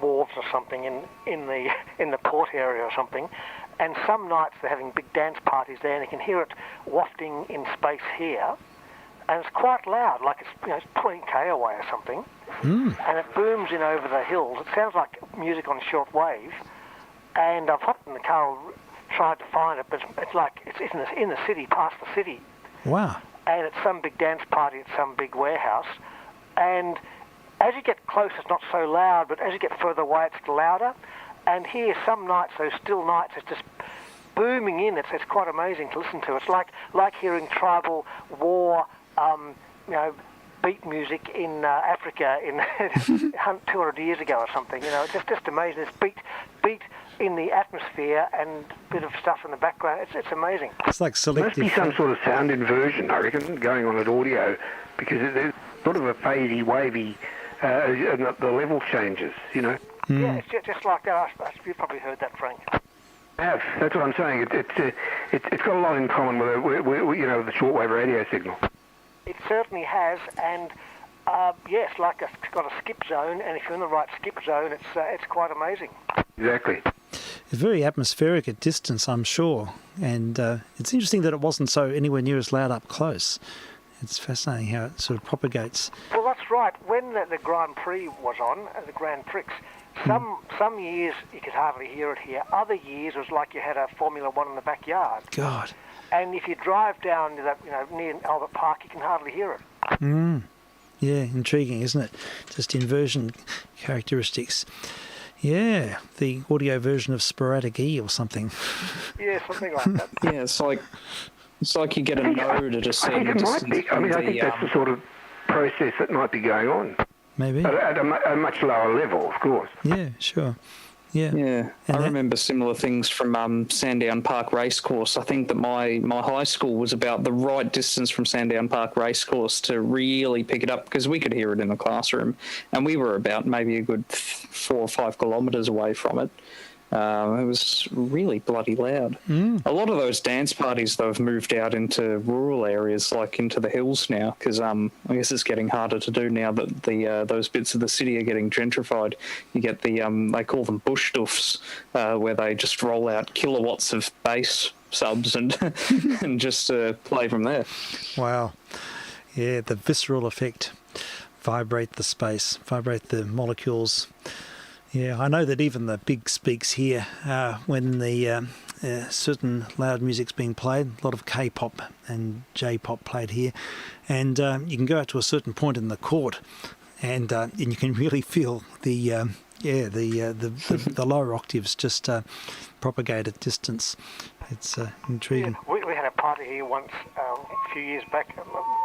or something in the port area or something. And some nights they're having big dance parties there, and you can hear it wafting in space here. And it's quite loud, like it's 20k away or something, and it booms in over the hills. It sounds like music on short wave, and I've hopped in the car, tried to find it, but it's in the city, past the city. Wow! And it's some big dance party at some big warehouse, and as you get close, it's not so loud, but as you get further away, it's louder. And here, some nights, those still nights, it's just booming in. It's quite amazing to listen to. It's like hearing tribal war you know, beat music in Africa in 200 years ago or something. You know, it's just amazing. It's beat in the atmosphere and a bit of stuff in the background. It's amazing. It's like selective. Must be some sort of sound inversion, I reckon, going on at audio, because there's sort of a fadey, wavy, and the level changes, you know. Yeah, it's just like that. You've probably heard that, Frank. Have. That's what I'm saying. It's got a lot in common with you know, the shortwave radio signal. It certainly has, and yes, like it's got a skip zone, and if you're in the right skip zone, it's quite amazing. Exactly. It's very atmospheric at distance, I'm sure, and it's interesting that it wasn't so anywhere near as loud up close. It's fascinating how it sort of propagates. Well, that's right. When the Grand Prix was on, the Grand Prix, some years you could hardly hear it here. Other years it was like you had a Formula One in the backyard. God. And if you drive down to that, near Albert Park, you can hardly hear it. Yeah, intriguing, isn't it? Just inversion characteristics. Yeah, the audio version of Sporadic E or something. Yeah, something like that. Yeah, it's like you get a node at a certain I think it might be. I mean, I think that's the sort of process that might be going on. Maybe. At a much lower level, of course. Yeah, sure. Yeah. Yeah, I remember similar things from Sandown Park Racecourse. I think that my high school was about the right distance from Sandown Park Racecourse to really pick it up, because we could hear it in the classroom, and we were about maybe a good 4 or 5 kilometres away from it. It was really bloody loud. A lot of those dance parties, though, have moved out into rural areas, like into the hills now, because I guess it's getting harder to do now that those bits of the city are getting gentrified. You get the they call them bush doofs, where they just roll out kilowatts of bass subs and and just play from there. Wow. Yeah, the visceral effect. Vibrate the space, vibrate the molecules. Yeah, I know that even the big speaks here, when the certain loud music's being played, a lot of K-pop and J-pop played here, and you can go out to a certain point in the court, and you can really feel the lower octaves just propagate at distance. It's intriguing. Yeah, we had a party here once a few years back,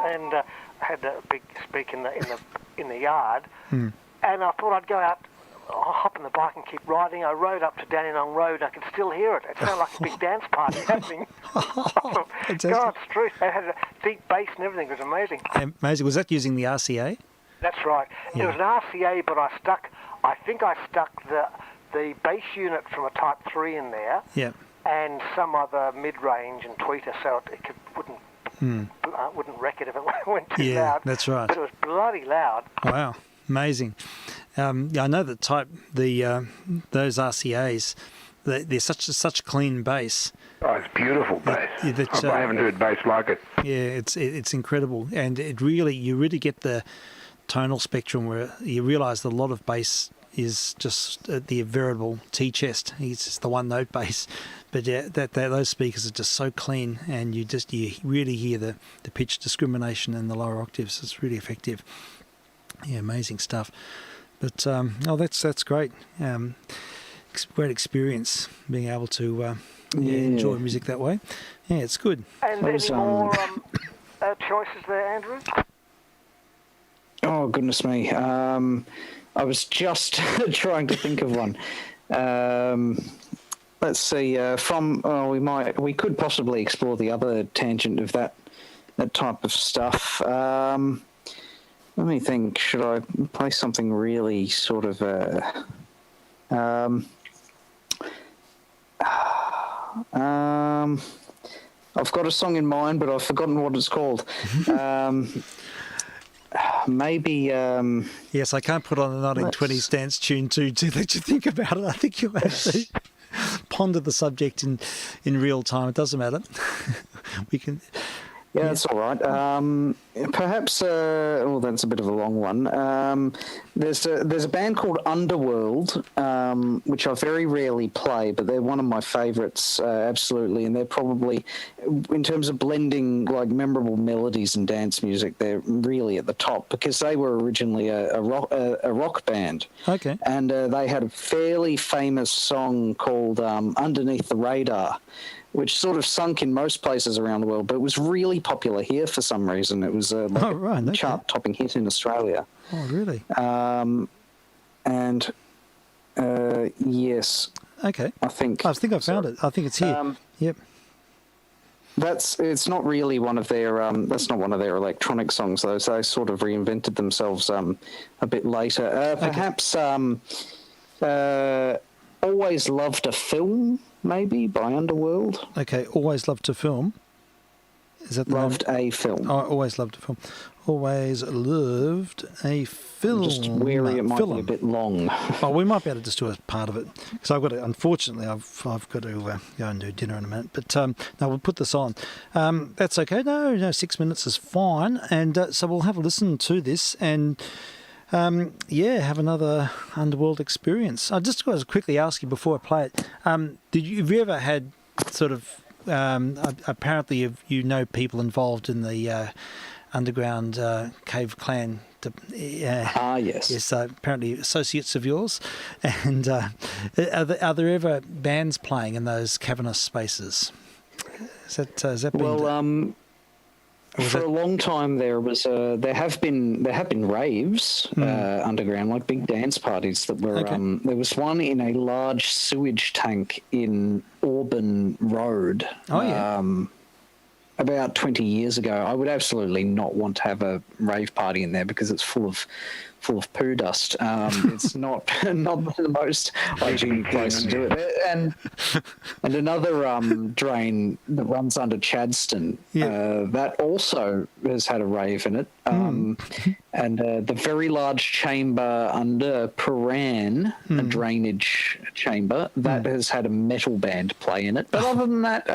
and had a big speak in the yard, and I thought I'd go out. I'll hop on the bike and keep riding. I rode up to Dandenong Road. I could still hear it. It sounded like a big dance party happening. God, it's true. They had a deep bass and everything. It was amazing. Amazing. Was that using the RCA? That's right. Yeah. It was an RCA, but I think I stuck the bass unit from a Type 3 in there. Yeah. And some other mid-range and tweeter, so wouldn't wreck it if it went too loud. Yeah, that's right. But it was bloody loud. Wow. Amazing. I know that those RCAs, they're such clean bass. Oh, it's beautiful bass. I haven't heard bass like it. Yeah, it's incredible, and you really get the tonal spectrum where you realise that a lot of bass is just the veritable T chest. It's just the one note bass, but yeah, those speakers are just so clean, and you really hear the pitch discrimination in the lower octaves. It's really effective. Yeah, amazing stuff. But that's great. Great experience being able to enjoy music that way. Yeah, it's good. And any more choices there, Andrew? Oh goodness me! I was just trying to think of one. Let's see. We could possibly explore the other tangent of that type of stuff. Let me think. Should I play something really sort of I've got a song in mind, but I've forgotten what it's called. Maybe. Yes, I can't put on a 1920s dance tune to let you think about it. I think you'll have to ponder the subject in real time. It doesn't matter. We can. Yeah, that's all right. Perhaps, that's a bit of a long one. There's a band called Underworld, which I very rarely play, but they're one of my favourites, absolutely. And they're probably, in terms of blending like memorable melodies and dance music, they're really at the top, because they were originally a rock band. Okay. And they had a fairly famous song called Underneath the Radar, which sort of sunk in most places around the world, but it was really popular here for some reason. It was a chart-topping hit in Australia. Oh, really? Yes. Okay. I think I found it. I think it's here. Yep. It's not really one of their that's not one of their electronic songs though. So they sort of reinvented themselves a bit later. Perhaps Always Loved a Film, maybe by Underworld. Okay, Always Loved to Film. Is that the Loved name? a Film? Oh, Always Loved a Film. Always Loved a Film. I'm just wary it might be a bit long. Well, we might be able to just do a part of it because I've got to. Unfortunately, I've got to go and do dinner in a minute. But no, we'll put this on. That's okay. No, 6 minutes is fine. And so we'll have a listen to this and. Have another Underworld experience. I just got to quickly ask you before I play it. Have you ever had sort of? Apparently, you know people involved in the underground cave clan. Yes. Yes. Apparently, associates of yours. And are there ever bands playing in those cavernous spaces? Has that been? Well, for a long time, there have been raves underground, like big dance parties that were. Okay. There was one in a large sewage tank in Auburn Road. Oh yeah. About 20 years ago. I would absolutely not want to have a rave party in there because it's full of poo dust. It's not the most hygienic place to do it. And another drain that runs under Chadston, that also has had a rave in it. And the very large chamber under Paran, a drainage chamber, that has had a metal band play in it. But other than that,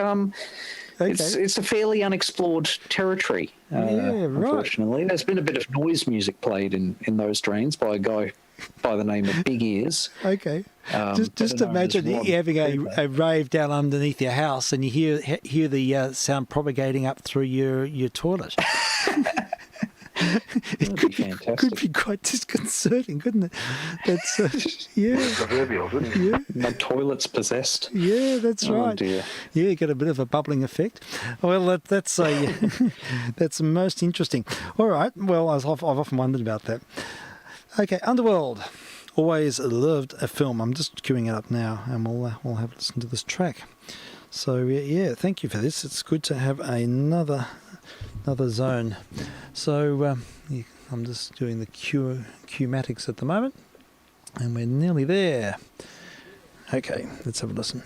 it's a fairly unexplored territory, unfortunately. There's been a bit of noise music played in those drains by a guy by the name of Big Ears. Okay. Just imagine you having a rave down underneath your house and you hear the sound propagating up through your toilet. It could be quite disconcerting, couldn't it? That's proverbial, isn't it? Yeah. My toilet's possessed. Yeah, that's right. Dear. Yeah, you get a bit of a bubbling effect. Well, that's that's most interesting. All right. Well, I've often wondered about that. Okay, Underworld. Always Loved a Film. I'm just queuing it up now, and we'll have a listen to this track. So yeah, thank you for this. It's good to have another zone. So I'm just doing the Q-matics at the moment, and we're nearly there. Okay, let's have a listen.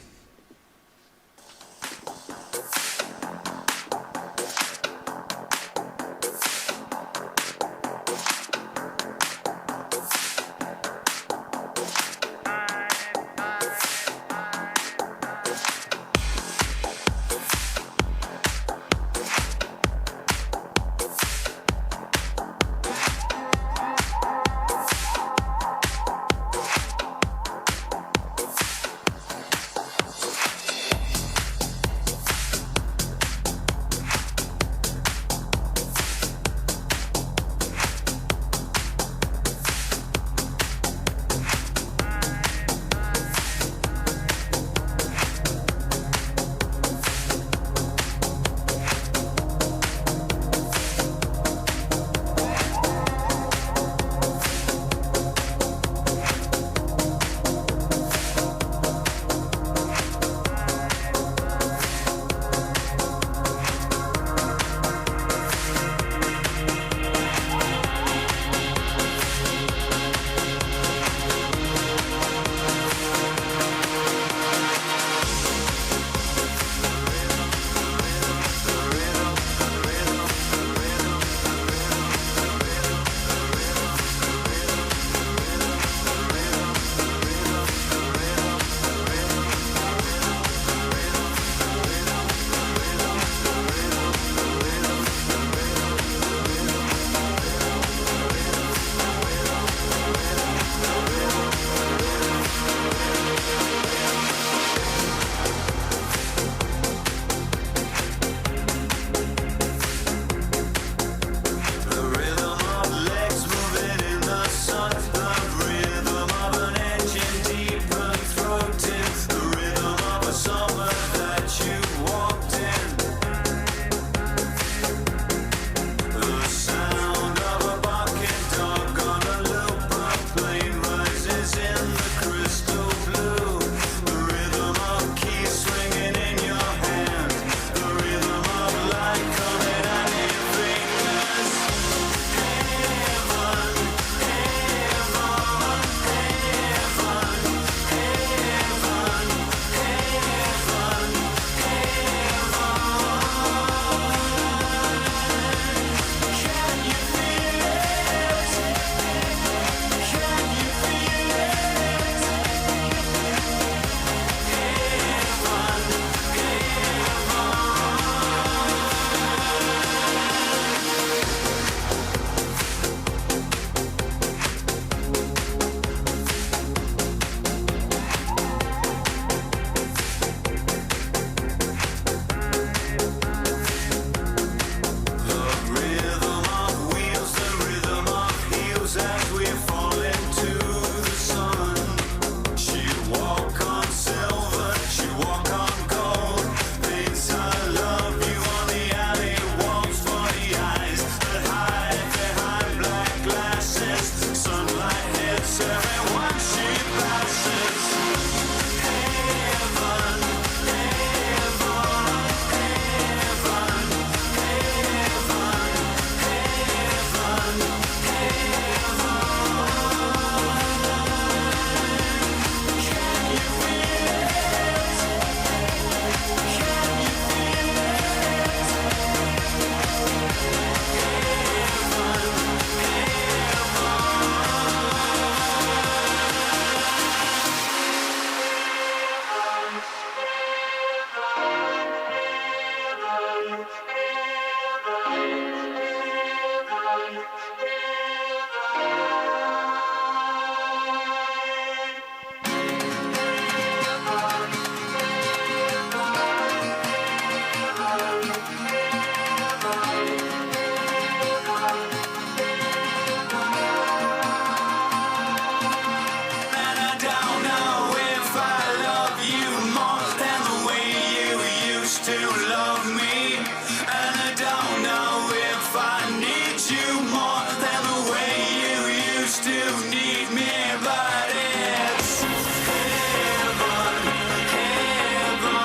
need you more than the way you used to need me, but it's heaven, heaven, heaven,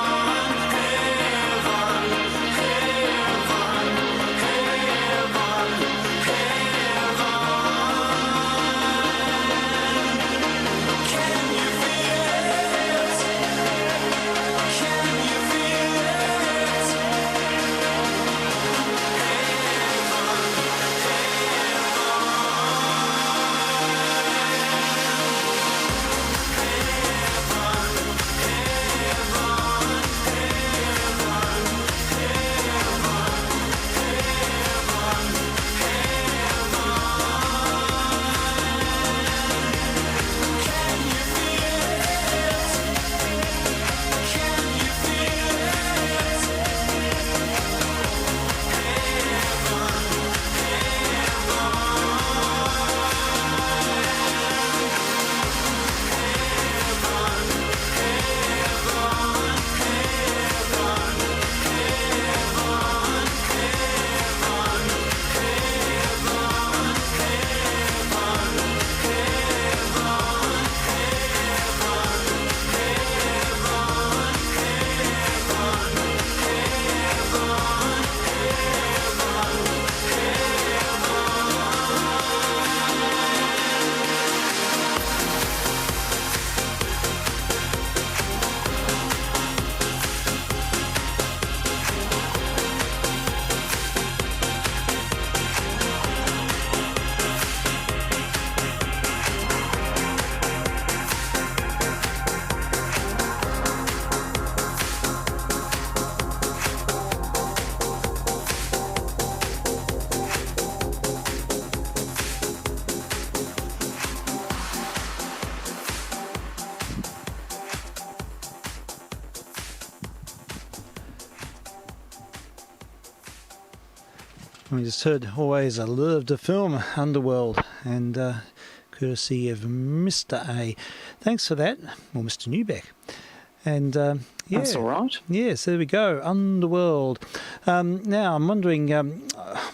heaven, heaven, heaven. Can you feel it? Can you feel it? We just heard Always I Loved a Film, Underworld, and courtesy of Mr. A. Thanks for that, or Mr. Newbeck. And yeah, that's all right. Yes, there we go, Underworld. Now, I'm wondering,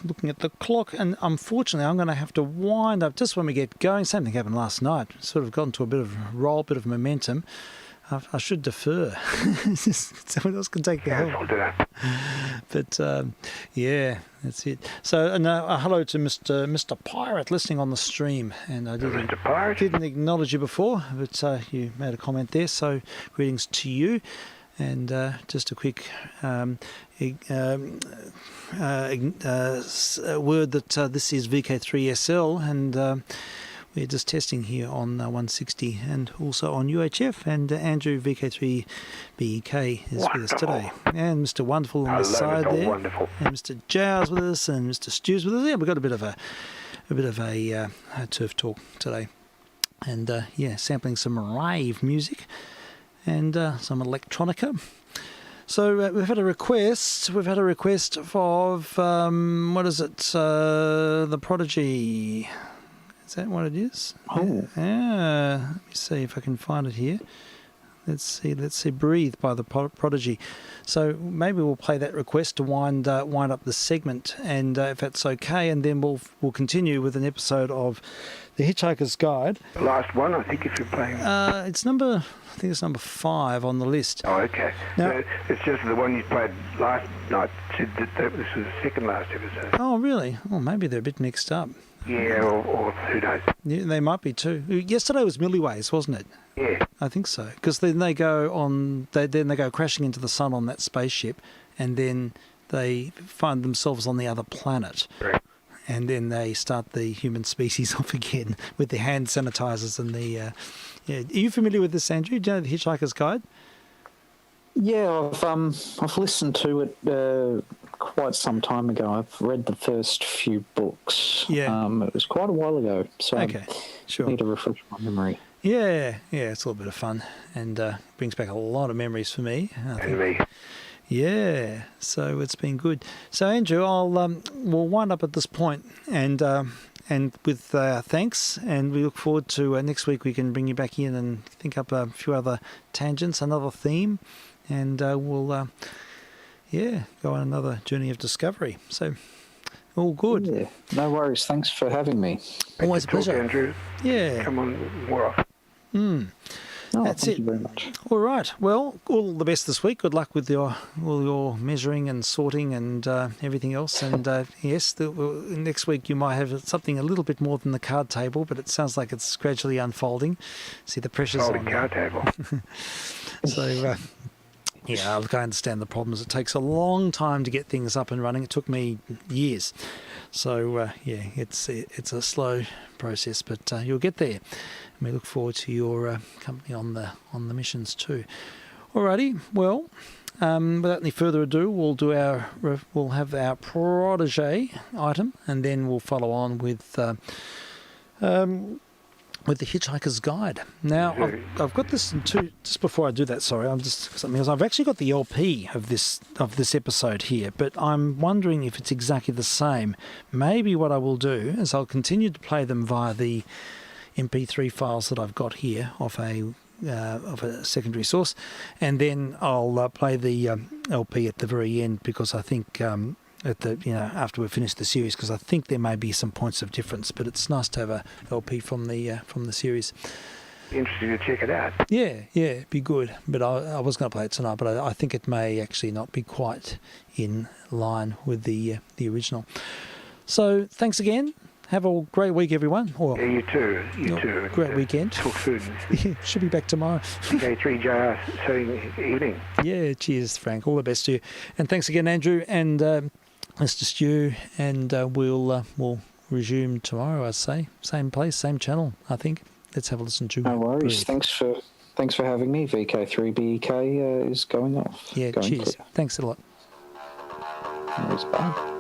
looking at the clock, and unfortunately I'm going to have to wind up just when we get going. Same thing happened last night. Sort of got into a bit of a roll, bit of momentum. I should defer. Someone else can take the help. But yeah, that's it. So hello to Mr. Pirate listening on the stream, and I didn't acknowledge you before, but you made a comment there. So greetings to you, and just a quick word that this is vk3sl, and we're just testing here on 160 and also on UHF, and Andrew VK3BEK is with us today, and Mr. Wonderful on the side there, wonderful. And Mr. Giles with us, and Mr. Stew's with us. Yeah, we've got a bit of a turf talk today, and yeah, sampling some rave music and some electronica. So we've had a request. We've had a request of what is it? The Prodigy. Is that what it is? Oh. Yeah. Let me see if I can find it here. Let's see. Breathe by the Prodigy. So maybe we'll play that request to wind up the segment, and if that's okay, and then we'll continue with an episode of The Hitchhiker's Guide. The last one, I think, if you're playing. It's number 5 on the list. Oh, okay. Now, so it's just the one you played last night. Said that this was the second last episode. Oh, really? Well, maybe they're a bit mixed up. Yeah, or who knows? Yeah, they might be too. Yesterday was Milliways, wasn't it? Yeah, I think so. Because then they go crashing into the sun on that spaceship, and then they find themselves on the other planet. Right. And then they start the human species off again with the hand sanitizers and the. Yeah, are you familiar with this, Andrew? Do you know the Hitchhiker's Guide? Yeah, I've listened to it quite some time ago. I've read the first few books. Yeah. It was quite a while ago, so okay, sure. I need to refresh my memory. Yeah, it's a little bit of fun, and brings back a lot of memories for me. and me. Yeah, so it's been good. So Andrew, we'll wind up at this point, and with thanks, and we look forward to next week. We can bring you back in and think up a few other tangents, another theme, and we'll go on another journey of discovery. So All good. Yeah, no worries. Thanks for having me. Always a Talk, pleasure. Andrew. Yeah. Come on, more often. That's thank it. you very much. All right. Well, all the best this week. Good luck with all your measuring and sorting and everything else. And yes, next week you might have something a little bit more than the card table, but it sounds like it's gradually unfolding. See the pressures on Card table. So, yeah, look, I understand the problems. It takes a long time to get things up and running. It took me years. So, yeah, it's a slow process, but you'll get there. And we look forward to your company on the missions too. Alrighty, well, without any further ado, we'll have our protege item, and then we'll follow on with the Hitchhiker's Guide. Now, I've got this in two. Just before I do that, sorry, I'm just something else. I've actually got the LP of this episode here, but I'm wondering if it's exactly the same. Maybe what I will do is I'll continue to play them via the MP3 files that I've got here of a secondary source, and then I'll play the LP at the very end, because I think after we finish the series, because I think there may be some points of difference, but it's nice to have a LP from the series. Interesting to check it out. Yeah, it'd be good. But I was going to play it tonight, but I think it may actually not be quite in line with the original. So thanks again. Have a great week, everyone. Or Yeah, you too. You too. Great weekend. Talk soon. Should be back tomorrow. vk3sl saying evening. Yeah, cheers, Frank. All the best to you. And thanks again, Andrew, and Mr. Stu. And we'll resume tomorrow, I'd say. Same place, same channel, I think. Let's have a listen to No worries. Breathe. Thanks for having me. VK3BK is going off. Yeah, going cheers. clear. Thanks a lot. No worries, bye.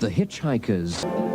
The Hitchhikers.